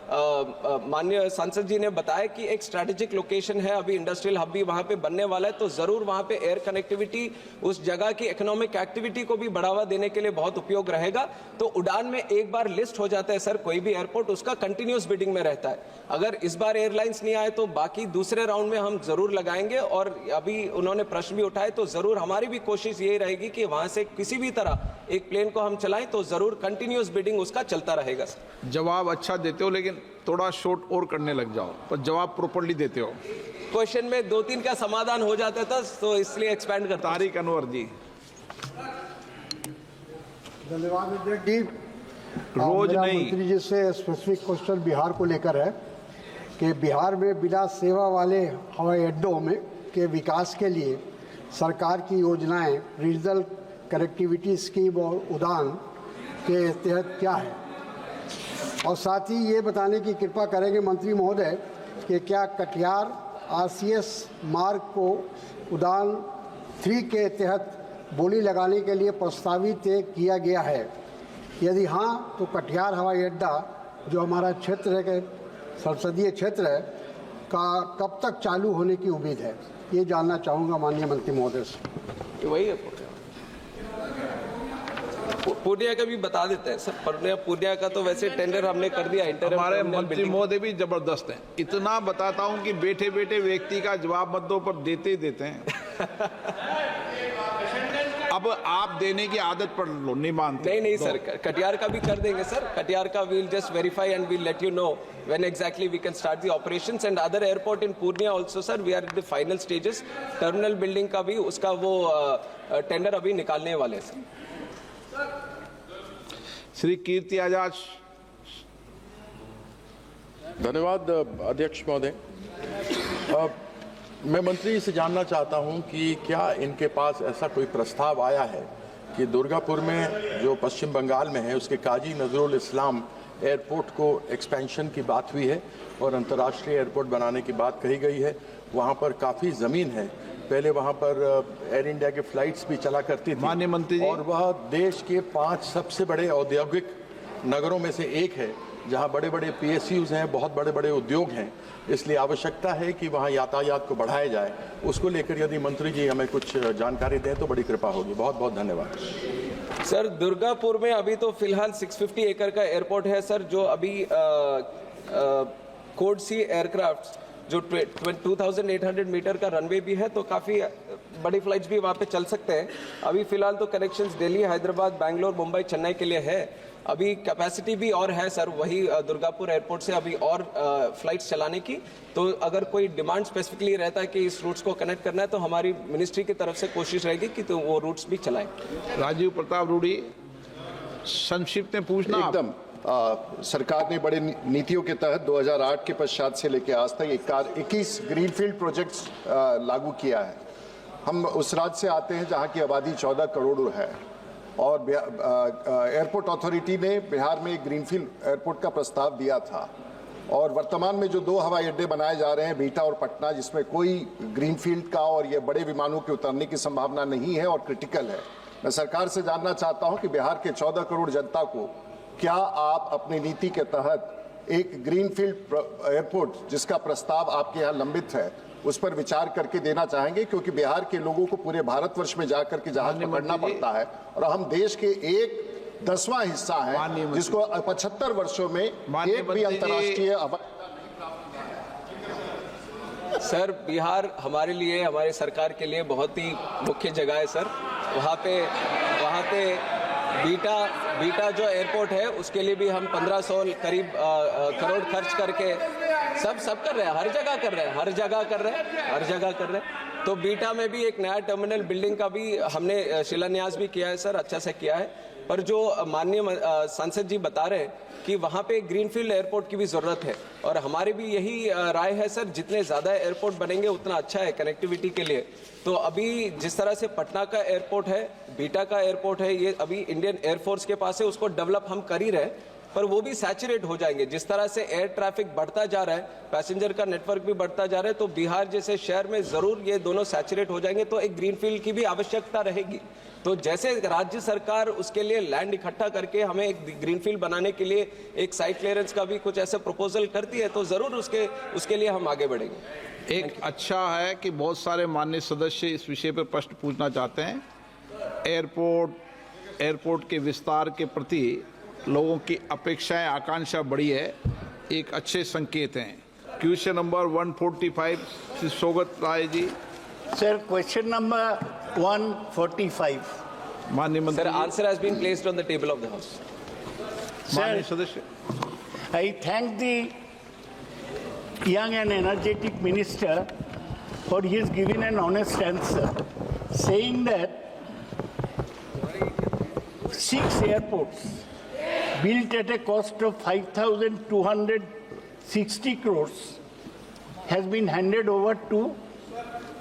Speaker 12: माननीय सांसद जी ने बताया कि एक स्ट्रैटेजिक लोकेशन है, अभी इंडस्ट्रियल हब भी वहां पे बनने वाला है, तो जरूर वहां पे एयर कनेक्टिविटी उस जगह की इकोनॉमिक एक्टिविटी को भी बढ़ावा देने के लिए बहुत उपयोग रहेगा। तो उड़ान में एक बार लिस्ट हो जाता है सर कोई भी एयरपोर्ट, उसका कंटिन्यूस बिडिंग में रहता है। अगर इस बार एयरलाइंस नहीं आए तो बाकी दूसरे राउंड में हम जरूर लगाएंगे। और अभी उन्होंने प्रश्न भी उठाए, तो जरूर हमारी भी कोशिश यही रहेगी कि वहां से किसी भी तरह एक प्लेन को हम चलाएं, तो जरूर कंटिन्यूस बिडिंग उसका चलता रहेगा सर।
Speaker 2: जवाब अच्छा देते हो, लेकिन थोड़ा शॉर्ट और करने लग जाओ, पर जवाब प्रॉपर्ली देते हो।
Speaker 12: क्वेश्चन में 2-3 का समाधान हो जाता था, तो इसलिए एक्सपेंड करता।
Speaker 2: तारिक अनवर जी।
Speaker 13: धन्यवाद अध्यक्ष जी।
Speaker 2: रोज नहीं,
Speaker 13: मंत्री जी से स्पेसिफिक क्वेश्चन बिहार को लेकर है कि बिहार में बिना सेवा वाले हवाई अड्डों में के विकास के लिए सरकार की योजनाएं रीजनल कनेक्टिविटी स्कीम और उड़ान के तहत क्या है, और साथ ही ये बताने की कृपा करेंगे मंत्री महोदय कि क्या कटिहार आरसीएस मार्ग को उड़ान 3 के तहत बोली लगाने के लिए प्रस्तावित किया गया है? यदि हाँ, तो कटिहार हवाई अड्डा जो हमारा क्षेत्र है, संसदीय क्षेत्र है, का कब तक चालू होने की उम्मीद है, ये जानना चाहूँगा माननीय मंत्री महोदय से।
Speaker 12: वही है पूर्णिया का भी बता देते हैं सर। पूर्णिया का तो वैसे टेंडर हमने कर दिया।
Speaker 2: हमारे मंत्री महोदय भी जबरदस्त हैं। इतना बताता हूं कि बैठे बैठे व्यक्ति का जवाब मत दो, पर देते ही देते हैं। अब आप देने की आदत पड़ लो, नहीं मानते।
Speaker 12: नहीं सर, कटिहार का भी कर देंगे सर। कटिहार का we'll just verify and we'll let you know when exactly we can start the operations, and other airport in Purnia also sir, we are in the final stages. Terminal building का भी उसका वो tender अभी निकालने वाले हैं sir.
Speaker 2: Shri Kirti Azad.
Speaker 14: धन्यवाद अध्यक्ष महोदय। मैं मंत्री जी से जानना चाहता हूं कि क्या इनके पास ऐसा कोई प्रस्ताव आया है कि दुर्गापुर में जो पश्चिम बंगाल में है उसके काजी नजरुल इस्लाम एयरपोर्ट को एक्सपेंशन की बात हुई है और अंतर्राष्ट्रीय एयरपोर्ट बनाने की बात कही गई है। वहां पर काफ़ी ज़मीन है, पहले वहां पर एयर इंडिया के फ्लाइट्स भी चला करती थी
Speaker 2: माननीय मंत्री जी,
Speaker 14: और वह देश के 5 सबसे बड़े औद्योगिक नगरों में से एक है, जहाँ बड़े बड़े PSUs हैं, बहुत बड़े बड़े उद्योग हैं, इसलिए आवश्यकता है कि वहाँ यातायात को बढ़ाया जाए। उसको लेकर यदि मंत्री जी हमें कुछ जानकारी दें तो बड़ी कृपा होगी। बहुत बहुत धन्यवाद।
Speaker 12: सर, दुर्गापुर में अभी तो फिलहाल 650 एकड़ का एयरपोर्ट है सर, जो अभी कोड सी एयरक्राफ्ट जो 2800 मीटर का रनवे भी है, तो काफ़ी बड़ी फ्लाइट्स भी वहाँ पे चल सकते हैं। अभी फिलहाल तो कनेक्शंस दिल्ली, हैदराबाद, बैंगलोर, मुंबई, चेन्नई के लिए है। अभी कैपेसिटी भी और है सर, वही दुर्गापुर एयरपोर्ट से अभी और फ्लाइट्स चलाने की। तो अगर कोई डिमांड स्पेसिफिकली रहता है कि इस रूट्स को कनेक्ट करना है, तो हमारी मिनिस्ट्री की तरफ से कोशिश रहेगी कि तो वो रूट्स भी चलाएं।
Speaker 2: राजीव प्रताप रूडी, संक्षिप्त में पूछना।
Speaker 15: एकदम सरकार ने बड़े नीतियों के तहत 2008 के पश्चात से लेकर आज तक 21 ग्रीनफील्ड प्रोजेक्ट्स लागू किया है। हम उस राज्य से आते हैं जहां की आबादी 14 करोड़ है और एयरपोर्ट अथॉरिटी ने बिहार में एक ग्रीनफील्ड एयरपोर्ट का प्रस्ताव दिया था और वर्तमान में जो 2 हवाई अड्डे बनाए जा रहे हैं, बिहटा और पटना, जिसमें कोई ग्रीनफील्ड का और ये बड़े विमानों के उतरने की संभावना नहीं है और क्रिटिकल है। मैं सरकार से जानना चाहता हूं कि बिहार के 14 करोड़ जनता को क्या आप अपनी नीति के तहत एक ग्रीनफील्ड एयरपोर्ट जिसका प्रस्ताव आपके यहाँ लंबित है उस पर विचार करके देना चाहेंगे, क्योंकि बिहार के लोगों को पूरे भारतवर्ष में जाकर के जहाज पकड़ना पड़ता है और हम देश के 1/10वां हिस्सा है जिसको 75 वर्षों में एक भी अंतर्राष्ट्रीय।
Speaker 12: सर, बिहार हमारे लिए, हमारी सरकार के लिए बहुत ही मुख्य जगह है सर। वहाँ पे बीटा जो एयरपोर्ट है उसके लिए भी हम 1500 करीब करोड़ खर्च करके सब कर रहे हैं, हर जगह कर रहे हैं। तो बीटा में भी एक नया टर्मिनल बिल्डिंग का भी हमने शिलान्यास भी किया है सर, अच्छा से किया है। पर जो माननीय सांसद जी बता रहे हैं कि वहाँ पे ग्रीनफील्ड एयरपोर्ट की भी ज़रूरत है और हमारी भी यही राय है सर, जितने ज़्यादा एयरपोर्ट बनेंगे उतना अच्छा है कनेक्टिविटी के लिए। तो अभी जिस तरह से पटना का एयरपोर्ट है, बीटा का एयरपोर्ट है, ये अभी इंडियन एयरफोर्स के पास है, उसको डेवलप हम कर ही रहे हैं, पर वो भी सैचुरेट हो जाएंगे। जिस तरह से एयर ट्रैफिक बढ़ता जा रहा है, पैसेंजर का नेटवर्क भी बढ़ता जा रहा है, तो बिहार जैसे शहर में ज़रूर ये दोनों सैचुरेट हो जाएंगे, तो एक ग्रीनफील्ड की भी आवश्यकता रहेगी। तो जैसे राज्य सरकार उसके लिए लैंड इकट्ठा करके हमें एक ग्रीनफील्ड बनाने के लिए एक साइट क्लियरेंस का भी कुछ ऐसे प्रपोजल करती है, तो ज़रूर उसके लिए हम आगे बढ़ेंगे।
Speaker 2: एक अच्छा है कि बहुत सारे माननीय सदस्य इस विषय पर प्रश्न पूछना चाहते हैं। एयरपोर्ट के विस्तार के प्रति लोगों की अपेक्षाएं, आकांक्षा बढ़ी है, एक अच्छे संकेत हैं। Question number 145 Shri Saugata Roy ji.
Speaker 16: Sir, question number 145।
Speaker 2: माननीय मंत्री।
Speaker 12: Sir, answer has been placed on the table of the house.
Speaker 2: माननीय सदस्य।
Speaker 16: I thank the young and energetic minister for his giving an honest answer, saying that 6 airports built at a cost of 5,260 crores has been handed over to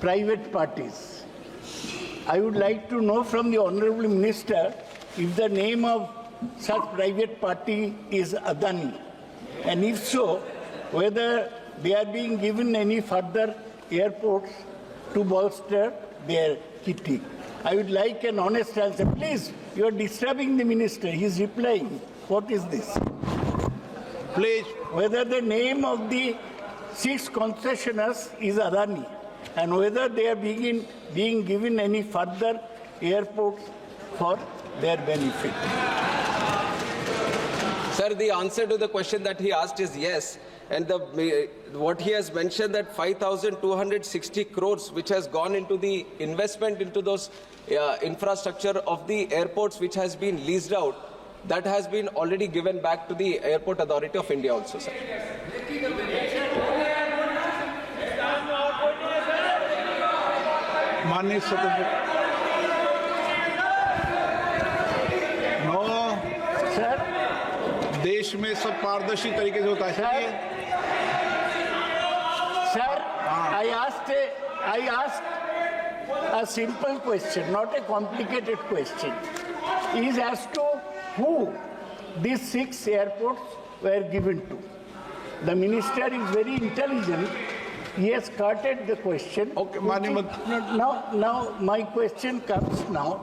Speaker 16: private parties. I would like to know from the Honorable Minister if the name of such private party is Adani, and if so, whether they are being given any further airports to bolster their kitty. I would like an honest answer. Please, you are disturbing the minister. He is replying. What is this?
Speaker 2: Please.
Speaker 16: Whether the name of the 6 concessionaires is Adani, and whether they are being given any further airports for their benefit.
Speaker 12: Sir, the answer to the question that he asked is yes. And what he has mentioned, that 5,260 crores which has gone into the investment into those infrastructure of the airports which has been leased out, that has been already given back to the Airport Authority of India also, sir.
Speaker 2: माननीय सदस्य।
Speaker 16: Sir,
Speaker 2: देश में सब पारदर्शी तरीके से होता है।
Speaker 16: Sir, I asked a simple question, not a complicated question. Is as to who these 6 airports were given to. The minister is very intelligent. He has skirted the question.
Speaker 2: Okay,
Speaker 16: now my question comes now.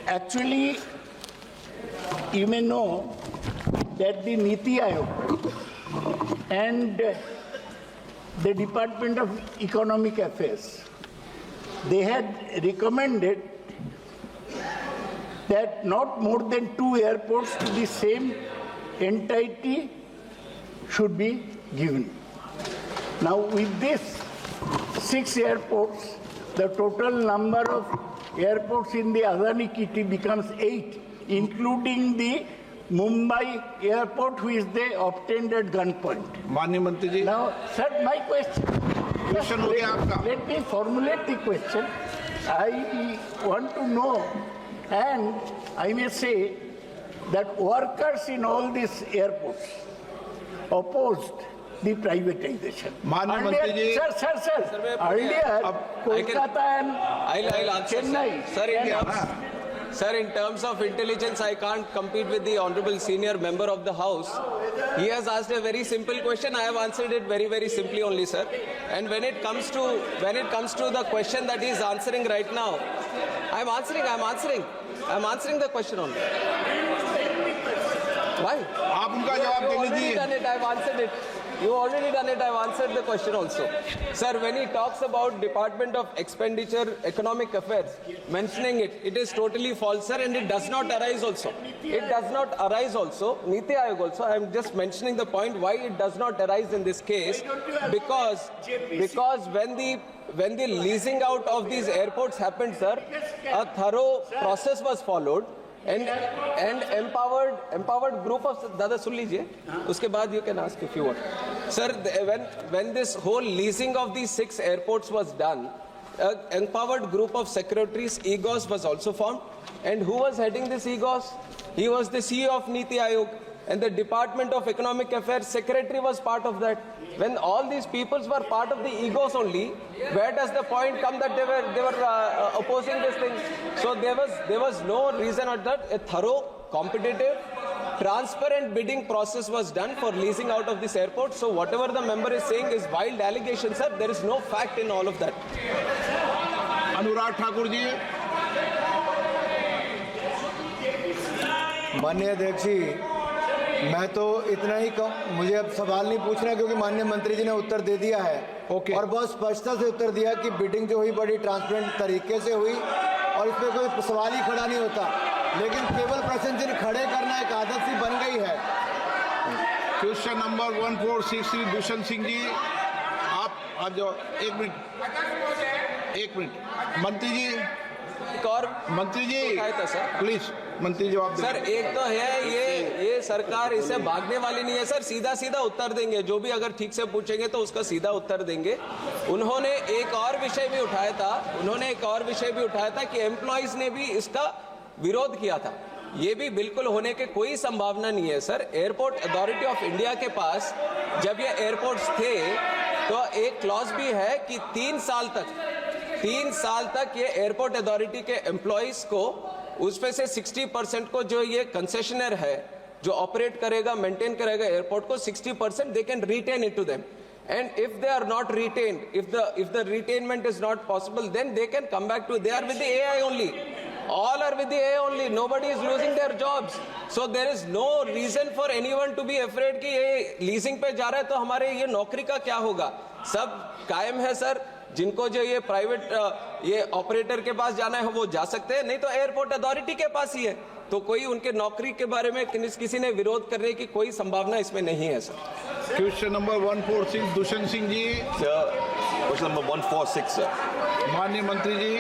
Speaker 16: Actually, you may know that the Niti Aayog and the Department of Economic Affairs, they had recommended that not more than 2 airports to the same entity should be given. Now with this 6 airports, the total number of airports in the Adani kitty becomes 8, including the Mumbai airport, which they obtained at gunpoint.
Speaker 2: माननीय मंत्री जी,
Speaker 16: Now, sir, my question.
Speaker 2: Question हो गया आपका.
Speaker 16: Let me formulate the question. I want to know, and I may say that workers in all these airports opposed the privatization.
Speaker 2: माननीय मंत्री जी,
Speaker 16: Sir, earlier, Kolkata and
Speaker 12: I'll answer,
Speaker 16: Chennai.
Speaker 12: Sir, in terms of intelligence, I can't compete with the honorable senior member of the House. He has asked a very simple question. I have answered it very, very simply only, sir. And when it comes to the question that he is answering right now, I'm answering the question only. Why?
Speaker 2: आप उनका जवाब दे लीजिए.
Speaker 12: I've answered it. You already done it. I've answered the question also. Sir, when he talks about Department of Expenditure, Economic Affairs, mentioning it, it is totally false, sir, and it does not arise also. It does not arise also. Niti Aayog also, I am just mentioning the point why it does not arise in this case. Because when the leasing out of these airports happened, sir, a thorough process was followed. And empowered group of Dada सुन लीजिए, उसके बाद you can ask if you want. Sir, when this whole leasing of these 6 airports was done, an empowered group of secretaries, EGOS, was also formed. And who was heading this EGOS? He was the CEO of Niti Aayog, and the Department of Economic Affairs secretary was part of that. When all these peoples were part of the EGOS only, where does the point come that they were opposing this thing? So there was no reason or that. A thorough, competitive, transparent bidding process was done for leasing out of this airport. So whatever the member is saying is wild allegations, sir. There is no fact in all of that.
Speaker 2: Anurag Thakur ji.
Speaker 17: माननीय अध्यक्ष जी, मैं तो इतना ही मुझे अब सवाल नहीं पूछना क्योंकि माननीय मंत्री जी ने उत्तर दे दिया है. और बहुत स्पष्टता से उत्तर दिया कि बिडिंग जो हुई बड़ी ट्रांसपेरेंट तरीके से हुई और इस पर कोई सवाल ही खड़ा नहीं होता. लेकिन केवल प्रश्न चिन्ह खड़े करना एक आदत सी बन गई है.
Speaker 2: क्वेश्चन नंबर 1463 दुष्यंत सिंह जी, आप जो एक मिनट मंत्री जी, मंत्री जी प्लीज मंत्री जवाब दें.
Speaker 12: सर, एक तो है ये सरकार इससे भागने वाली नहीं है सर. सीधा उत्तर देंगे. जो भी अगर ठीक से पूछेंगे तो उसका सीधा उत्तर देंगे. उन्होंने एक और विषय भी उठाया था कि एम्प्लॉइज ने भी इसका विरोध किया था. ये भी बिल्कुल होने के कोई संभावना नहीं है sir. Airport authority of India के पास जब ये एयरपोर्ट्स थे तो एक क्लॉज भी है कि 3 साल तक ये एयरपोर्ट अथॉरिटी के एम्प्लॉइज को उसमें से 60% को जो ये कंसेशनर है जो ऑपरेट करेगा, मेंटेन करेगा एयरपोर्ट को, 60% they can retain it to them. And if they are not retained, if the retainment is not possible, then they can come back to, they are with the AI only. All are with the AI only. Nobody is losing their jobs. So there is no reason for anyone to be afraid कि ये leasing पे जा रहा है तो हमारे ये नौकरी का क्या होगा. सब कायम है सर. जिनको जो ये प्राइवेट ये ऑपरेटर के पास जाना है वो जा सकते हैं, नहीं तो एयरपोर्ट अथॉरिटी के पास ही है. तो कोई उनके नौकरी के बारे में किसी ने विरोध करने की कोई संभावना इसमें नहीं है sir.
Speaker 2: Question number 146 Dushyant Singh ji.
Speaker 18: Question number 146 sir.
Speaker 2: माननीय मंत्री जी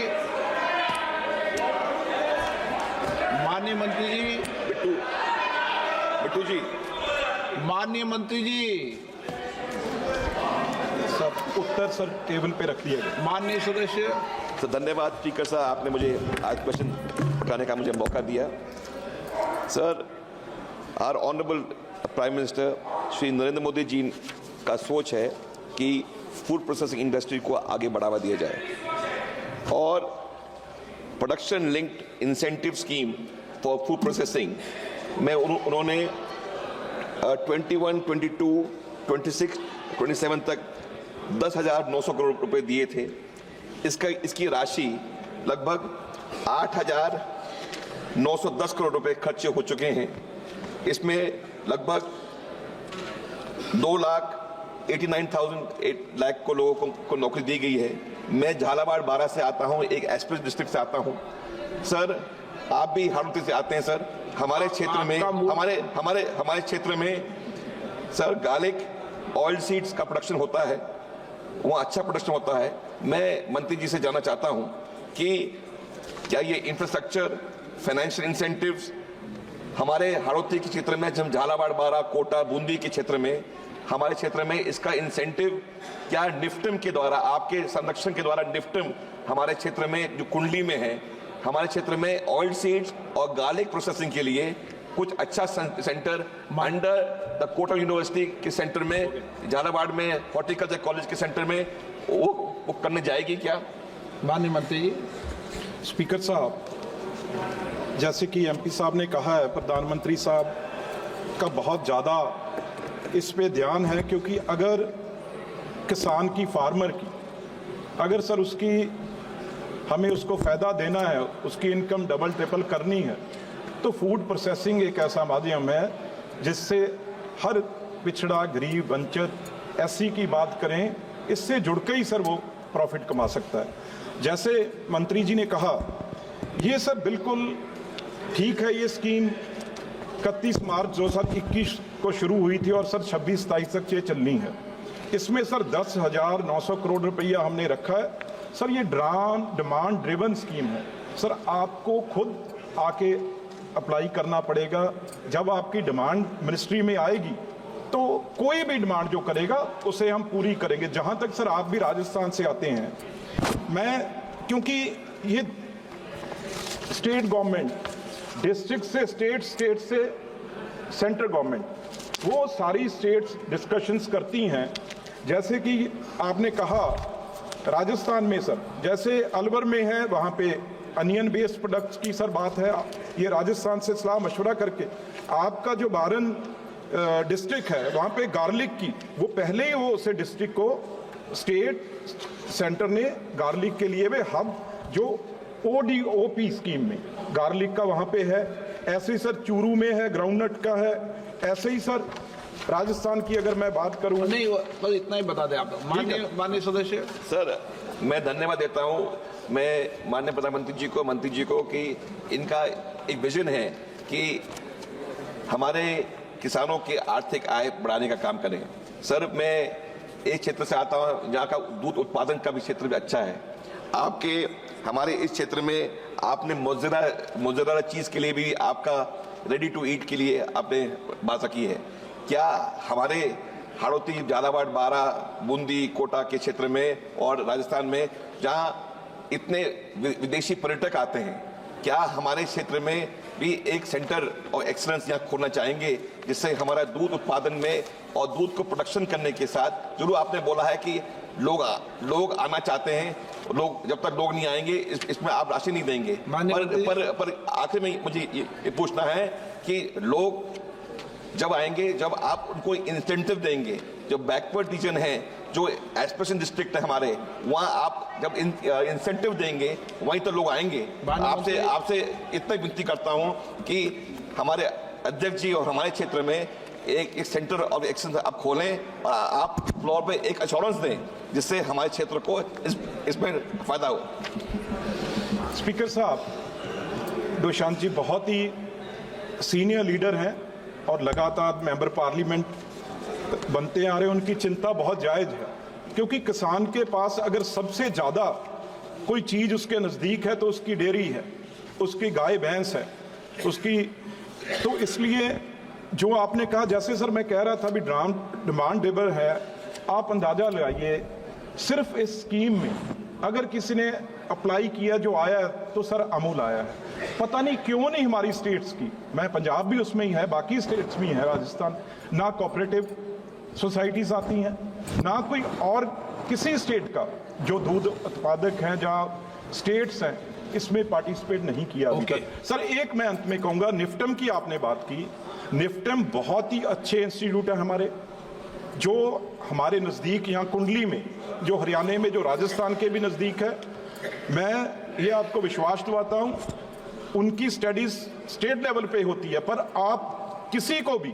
Speaker 18: बिट्टू जी,
Speaker 2: माननीय मंत्री जी,
Speaker 19: सब उत्तर सर टेबल पे रख दिया गया.
Speaker 2: माननीय सदस्य.
Speaker 18: तो धन्यवाद स्पीकर साहब, आपने मुझे आज क्वेश्चन करने का मुझे मौका दिया. Sir, our honourable prime minister Shri Narendra Modi ji का सोच है कि फूड प्रोसेसिंग इंडस्ट्री को आगे बढ़ावा दिया जाए और production linked incentive scheme for food processing में उन्होंने 21, 22, 26, 27 तक 10,900 करोड़ रुपए दिए थे. इसकी राशि लगभग 8,910 करोड़ रुपए खर्चे हो चुके हैं. इसमें लगभग 2,89,000 को लोगों को नौकरी दी गई है। मैं झालावाड़ 12 से आता हूं, एक एक्सप्रेस डिस्ट्रिक्ट से आता हूं। सर आप भी हाड़ौती से आते हैं सर। हमारे क्षेत्र में हमारे क्षेत्र में सर गार्लिक ऑयल सीड्स का प्रोडक्शन होता है, वहाँ अच्छा प्रोडक्शन होता है। मैं मंत्री जी से जानना चाहता हूँ कि क्या ये इंफ्रास्ट्रक्चर, फाइनेंशियल इंसेंटिव्स हमारे हाड़ौती के क्षेत्र में, जब झालावाड़, बारा, कोटा, बूंदी के क्षेत्र में, हमारे क्षेत्र में इसका इंसेंटिव क्या निफ्टम के द्वारा, आपके संरक्षण के द्वारा निफ्टम हमारे क्षेत्र में जो कुंडली में है, हमारे क्षेत्र में ऑयल सीड्स और गार्लिक प्रोसेसिंग के लिए कुछ अच्छा centre under the Kota university के सेंटर में, झालावाड़ में हॉर्टिकल्चर कॉलेज के सेंटर में वो करने जाएगी क्या?
Speaker 19: माननीय मंत्री जी। स्पीकर साहब, जैसे कि एमपी साहब ने कहा है, प्रधानमंत्री साहब का बहुत ज़्यादा इस पे ध्यान है, क्योंकि अगर किसान की, फार्मर की, अगर सर उसकी हमें उसको फ़ायदा देना है, उसकी इनकम डबल ट्रिपल करनी है, तो फूड प्रोसेसिंग एक ऐसा माध्यम है जिससे हर पिछड़ा, गरीब, वंचित, एससी की बात करें, इससे जुड़ के ही सर वो प्रॉफिट कमा सकता है। जैसे मंत्री जी ने कहा, ये सर बिल्कुल ठीक है, ये स्कीम 31 मार्च 2021 को शुरू हुई थी और सर 26-27 तक ये चलनी है। इसमें सर 10,900 करोड़ रुपया हमने रखा है। सर ये डिमांड ड्रिवन स्कीम है। सर आपको खुद आके अप्लाई करना पड़ेगा। जब आपकी डिमांड मिनिस्ट्री में आएगी तो कोई भी डिमांड जो करेगा उसे हम पूरी करेंगे। जहां तक सर आप भी राजस्थान से आते हैं, मैं, क्योंकि ये स्टेट गवर्नमेंट, डिस्ट्रिक्ट से स्टेट, स्टेट से सेंट्रल गवर्नमेंट, वो सारी स्टेट्स डिस्कशंस करती हैं। जैसे कि आपने कहा राजस्थान में सर, जैसे अलवर में है, वहाँ पे अनियन बेस्ड प्रोडक्ट्स की सर बात है। ये राजस्थान से सलाह मशवरा करके, आपका जो बारन डिस्ट्रिक्ट है वहाँ पे गार्लिक की, वो पहले ही वो उसे डिस्ट्रिक्ट को स्टेट सेंटर ने गार्लिक के लिए वे हब जो ODOP स्कीम में गार्लिक का वहाँ पे है। ऐसे ही सर चूरू में है, ग्राउंडनट का है। ऐसे ही सर राजस्थान की अगर मैं बात करूँ,
Speaker 2: नहीं बस इतना ही बता दें आप। माननीय सदस्य
Speaker 18: सर, मैं धन्यवाद देता हूँ मैं माननीय प्रधानमंत्री जी को, मंत्री जी को, कि इनका एक विजन है कि हमारे किसानों की आर्थिक आय बढ़ाने का काम करें। सर मैं एक क्षेत्र से आता हूँ जहाँ का दूध उत्पादन का भी क्षेत्र भी अच्छा है। आपके हमारे इस क्षेत्र में आपने मोज़रेला चीज़ के लिए भी, आपका रेडी टू ईट के लिए आपने बात की है। क्या हमारे हाड़ौती, झालावाड़, बारा, बूंदी, कोटा के क्षेत्र में और राजस्थान में जहाँ इतने विदेशी पर्यटक आते हैं, क्या हमारे क्षेत्र में भी एक सेंटर और एक्सीलेंस यहाँ खोलना चाहेंगे, जिससे हमारा दूध उत्पादन में और दूध को प्रोडक्शन करने के साथ, जो आपने बोला है कि लोग आना चाहते हैं, लोग जब तक लोग नहीं आएंगे इसमें आप राशि नहीं देंगे। पर आखिर में मुझे ये पूछना है कि लोग जब आएंगे, जब आप उनको इंसेंटिव देंगे, जो बैकवर्ड रीजन है, जो एस्पिरेशन डिस्ट्रिक्ट है हमारे, वहाँ आप जब इंसेंटिव देंगे वहीं तो लोग आएंगे। आपसे इतना विनती करता हूँ कि हमारे अध्यक्ष जी और हमारे क्षेत्र में एक सेंटर ऑफ एक्सेलेंस आप खोलें और आप फ्लोर पे एक एश्योरेंस दें, जिससे हमारे क्षेत्र को इसमें फायदा हो।
Speaker 19: स्पीकर साहब, दुष्यंत जी बहुत ही सीनियर लीडर हैं और लगातार मेंबर पार्लियामेंट बनते आ रहे हैं। उनकी चिंता बहुत जायज़ है, क्योंकि किसान के पास अगर सबसे ज़्यादा कोई चीज़ उसके नज़दीक है तो उसकी डेयरी है, उसकी गाय भैंस है, उसकी, तो इसलिए जो आपने कहा, जैसे सर मैं कह रहा था अभी डिमांड ड्रिवन है। आप अंदाज़ा लगाइए, सिर्फ इस स्कीम में अगर किसी ने अप्लाई किया जो आया तो सर अमूल आया है। पता नहीं क्यों नहीं हमारी स्टेट्स की, मैं पंजाब भी उसमें ही है, बाकी स्टेट्स भी हैं, राजस्थान, ना कोऑपरेटिव सोसाइटीज़ आती हैं, ना कोई और किसी स्टेट का जो दूध उत्पादक हैं, जहाँ स्टेट्स हैं, इसमें पार्टिसिपेट नहीं किया। सर एक मैं अंत में कहूँगा, निफ्टम की आपने बात की, निफ्टम बहुत ही अच्छे इंस्टीट्यूट है हमारे, जो हमारे नज़दीक यहाँ कुंडली में, जो हरियाणा में, जो राजस्थान के भी नज़दीक है। मैं ये आपको विश्वास दिलाता हूँ, उनकी स्टडीज़ स्टेट लेवल पे होती है, पर आप किसी को भी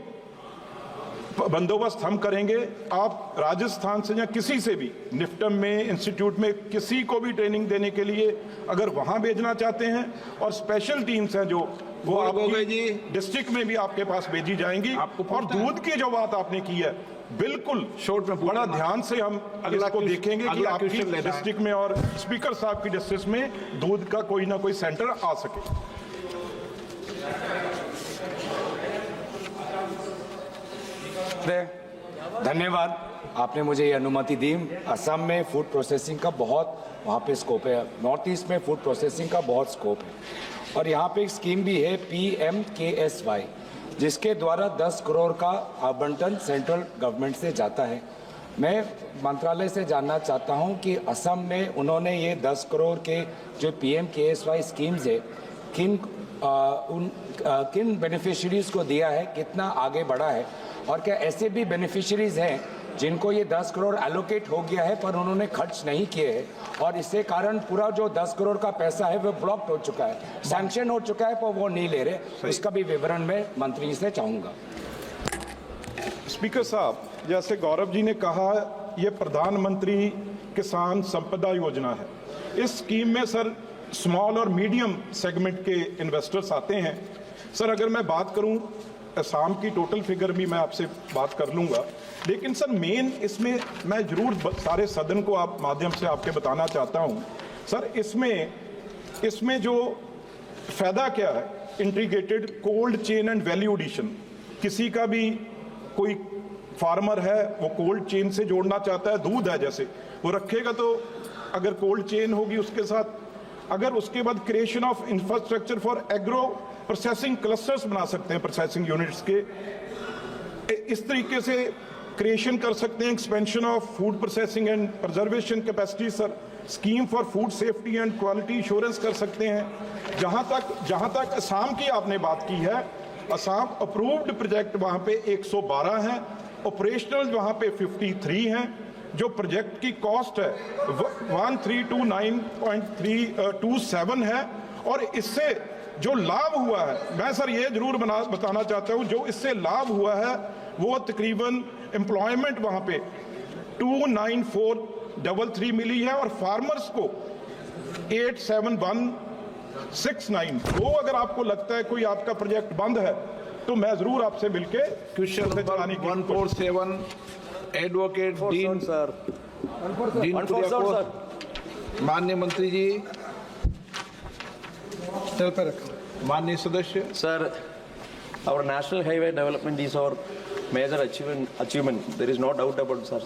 Speaker 19: बंदोबस्त हम करेंगे। आप राजस्थान से या किसी से भी निफ्टम में, इंस्टीट्यूट में किसी को भी ट्रेनिंग देने के लिए अगर वहां भेजना चाहते हैं, और स्पेशल टीम्स हैं जो वो आपकी डिस्ट्रिक्ट में भी आपके पास भेजी जाएंगी। और दूध की जो बात आपने की है, बिल्कुल शॉर्ट में बड़ा ध्यान से हम इसको देखेंगे कि आपकी डिस्ट्रिक्ट में और स्पीकर साहब की डिस्ट्रिक्ट में दूध का कोई ना कोई सेंटर आ सके।
Speaker 20: धन्यवाद, आपने मुझे ये अनुमति दी। असम में फूड प्रोसेसिंग का बहुत वहाँ पे स्कोप है, नॉर्थ ईस्ट में फूड प्रोसेसिंग का बहुत स्कोप है, और यहाँ पे एक स्कीम भी है PMKSY, जिसके द्वारा 10 करोड़ का आवंटन सेंट्रल गवर्नमेंट से जाता है। मैं मंत्रालय से जानना चाहता हूँ कि असम में उन्होंने ये 10 करोड़ के जो PMKSY स्कीम्स है किन बेनिफिशरीज को दिया है, कितना आगे बढ़ा है, और क्या ऐसे भी बेनिफिशरीज हैं जिनको ये 10 करोड़ एलोकेट हो गया है पर उन्होंने खर्च नहीं किए हैं, और इससे कारण पूरा जो 10 करोड़ का पैसा है वो ब्लॉक्ड हो चुका है, सैंक्शन हो चुका है पर वो नहीं ले रहे। इसका भी विवरण मैं मंत्री से चाहूँगा।
Speaker 19: स्पीकर साहब, जैसे गौरव जी ने कहा, ये प्रधानमंत्री किसान संपदा योजना है। इस स्कीम में सर स्मॉल और मीडियम सेगमेंट के इन्वेस्टर्स आते हैं। सर अगर मैं बात करूं, असम की टोटल फिगर भी मैं आपसे बात कर लूंगा, लेकिन सर मेन इसमें मैं जरूर सारे सदन को आप माध्यम से आपके बताना चाहता हूं। सर इसमें जो फायदा क्या है, integrated cold chain and value addition. किसी का भी कोई फार्मर है, वो कोल्ड चेन से जोड़ना चाहता है, दूध है जैसे वो रखेगा, तो अगर कोल्ड चेन होगी उसके साथ, अगर उसके बाद creation of infrastructure for agro processing clusters बना सकते हैं, प्रोसेसिंग यूनिट्स के, इस तरीके से क्रिएशन कर सकते हैं, expansion of food processing and preservation capacity. Sir scheme for food safety and quality insurance कर सकते हैं। जहां तक असम की आपने बात की है, असम अप्रूव्ड प्रोजेक्ट वहां पे 112 हैं, ऑपरेशनल वहां पे 53 हैं। जो प्रोजेक्ट की कॉस्ट है 1329.327 है, और इससे जो लाभ हुआ है, मैं सर ये जरूर बताना चाहता हूं, जो इससे लाभ हुआ है वो तकरीबन एम्प्लॉयमेंट वहां पे 29433 मिली है, और फार्मर्स को 87169। वो अगर आपको लगता है कोई आपका प्रोजेक्ट बंद है तो मैं जरूर आपसे मिलके
Speaker 2: question number 147 advocate dean Kuriakose. माननीय मंत्री जी, माननीय सदस्य।
Speaker 21: Sir, our national highway development is our major achievement. There is no doubt about it, sir.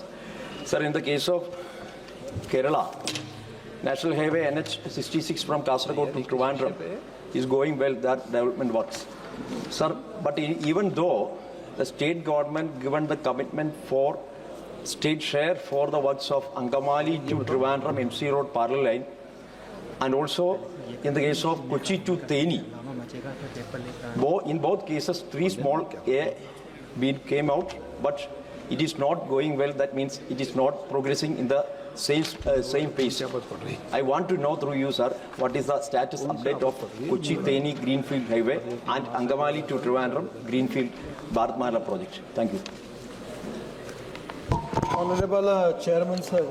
Speaker 21: Sir, in the case of Kerala, national highway NH66 from Kasaragod to Trivandrum is going well, that development works. Sir, but even though the state government given the commitment for state share for the works of Angamali to Trivandrum MC Road parallel line, and also in the case of Kochi to Theni, in both cases 3 small bid came out, but it is not going well. That means it is not progressing in the same pace. I want to know through you, sir, what is the status update of Kochi Theni Greenfield Highway and Angamali to Trivandrum Greenfield Bharatmala project. Thank you.
Speaker 4: Honorable Chairman, sir,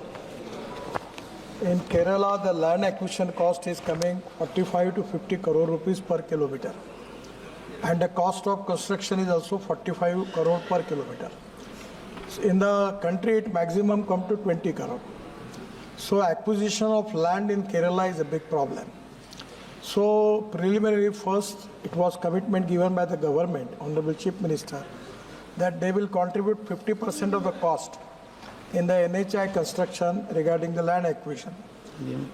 Speaker 4: in Kerala, the land acquisition cost is coming 45 to 50 crore rupees per kilometer, and the cost of construction is also 45 crore per kilometer. In the country, it maximum come to 20 crore. So acquisition of land in Kerala is a big problem. So preliminary first, it was commitment given by the government, Honorable Chief Minister, that they will contribute 50% of the cost in the NHI construction regarding the land acquisition.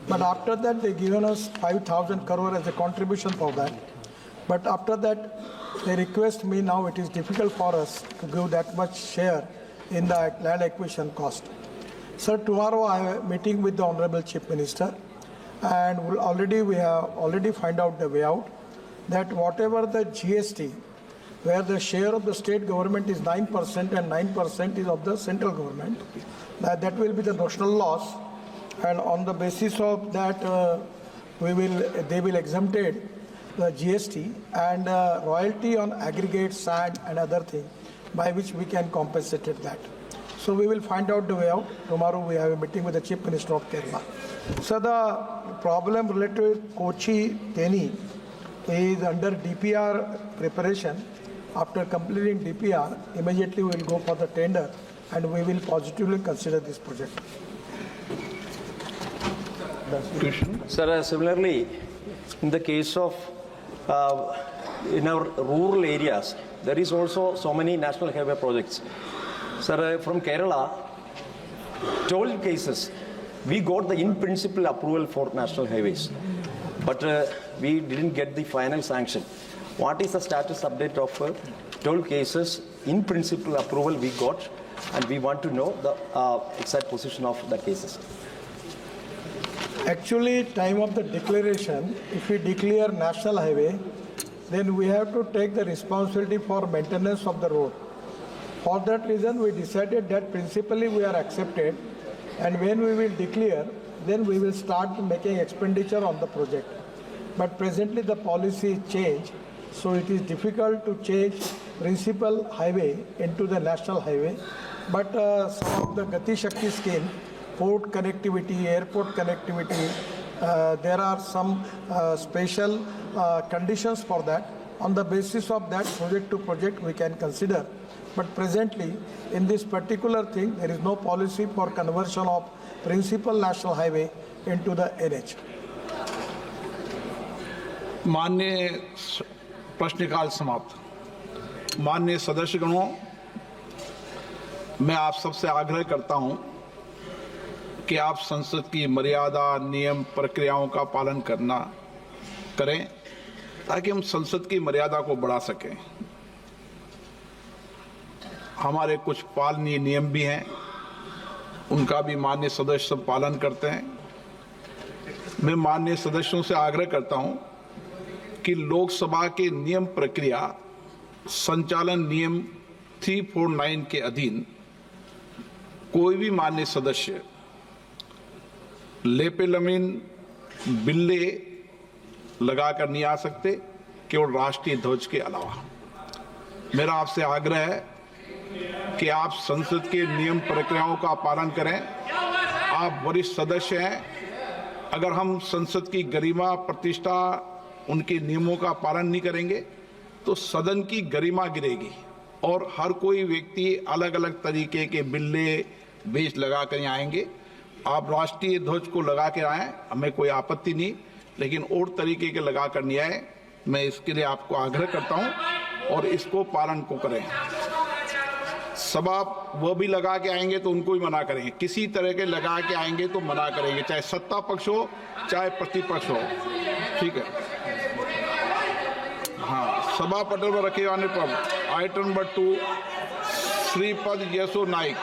Speaker 4: But after that, they given us 5,000 crore as a contribution for that. But after that, they request me now it is difficult for us to give that much share in the land acquisition cost. Sir, tomorrow I have a meeting with the Honorable Chief Minister, and we have already find out the way out, that whatever the GST, where the share of the state government is 9% and 9% is of the central government, that will be the notional loss, and on the basis of that they will exempted the GST, and royalty on aggregate sand and other thing by which we can compensate that. So we will find out the way out. Tomorrow we have a meeting with the Chief Minister of Kerala. So the problem related with Kochi-Theni is under DPR preparation. After completing DPR, immediately we will go for the tender and we will positively consider this project.
Speaker 21: Sir, similarly, in the case of in our rural areas, there is also so many national highway projects. Sir, from Kerala, toll cases, we got the in-principle approval for national highways, but we didn't get the final sanction. What is the status update of toll cases in-principle approval we got, and we want to know the exact position of the cases.
Speaker 4: Actually, time of the declaration, if we declare national highway, then we have to take the responsibility for maintenance of the road. For that reason, we decided that principally we are accepted, and when we will declare, then we will start making expenditure on the project. But presently the policy changed, so it is difficult to change principal highway into the national highway. But some of the Gati Shakti scheme, port connectivity, airport connectivity, there are some special conditions for that. On the basis of that, project to project we can consider. But presently, in this particular thing, there is no policy for conversion of principal national highway into the NH.
Speaker 2: माननीय प्रश्नकाल समाप्त। माननीय सदस्यगणों, मैं आप सबसे आग्रह करता हूं कि आप संसद की मर्यादा, नियम, प्रक्रियाओं का पालन करें ताकि हम संसद की मर्यादा को बढ़ा सकें। हमारे कुछ पालनीय नियम भी हैं, उनका भी माननीय सदस्य सब पालन करते हैं। मैं माननीय सदस्यों से आग्रह करता हूं कि लोकसभा के नियम प्रक्रिया संचालन नियम 349 के अधीन कोई भी माननीय सदस्य लेपेलमीन बिल्ले लगाकर नहीं आ सकते, केवल राष्ट्रीय ध्वज के अलावा। मेरा आपसे आग्रह है कि आप संसद के नियम प्रक्रियाओं का पालन करें। आप वरिष्ठ सदस्य हैं, अगर हम संसद की गरिमा, प्रतिष्ठा, उनके नियमों का पालन नहीं करेंगे तो सदन की गरिमा गिरेगी और हर कोई व्यक्ति अलग अलग तरीके के बिल्ले बेच लगा कर आएंगे। आप राष्ट्रीय ध्वज को लगा के आए, हमें कोई आपत्ति नहीं, लेकिन और तरीके के लगा कर नहीं आए। मैं इसके लिए आपको आग्रह करता हूं और इसको पालन को करें। सभा वो भी लगा के आएंगे तो उनको भी मना करेंगे, किसी तरह के लगा के आएंगे तो मना करेंगे, चाहे सत्ता पक्ष हो चाहे प्रतिपक्ष हो। ठीक है, हाँ, सभा पटल पर रखे जाने पर आइटम नंबर 2 श्रीपद यशो नाइक।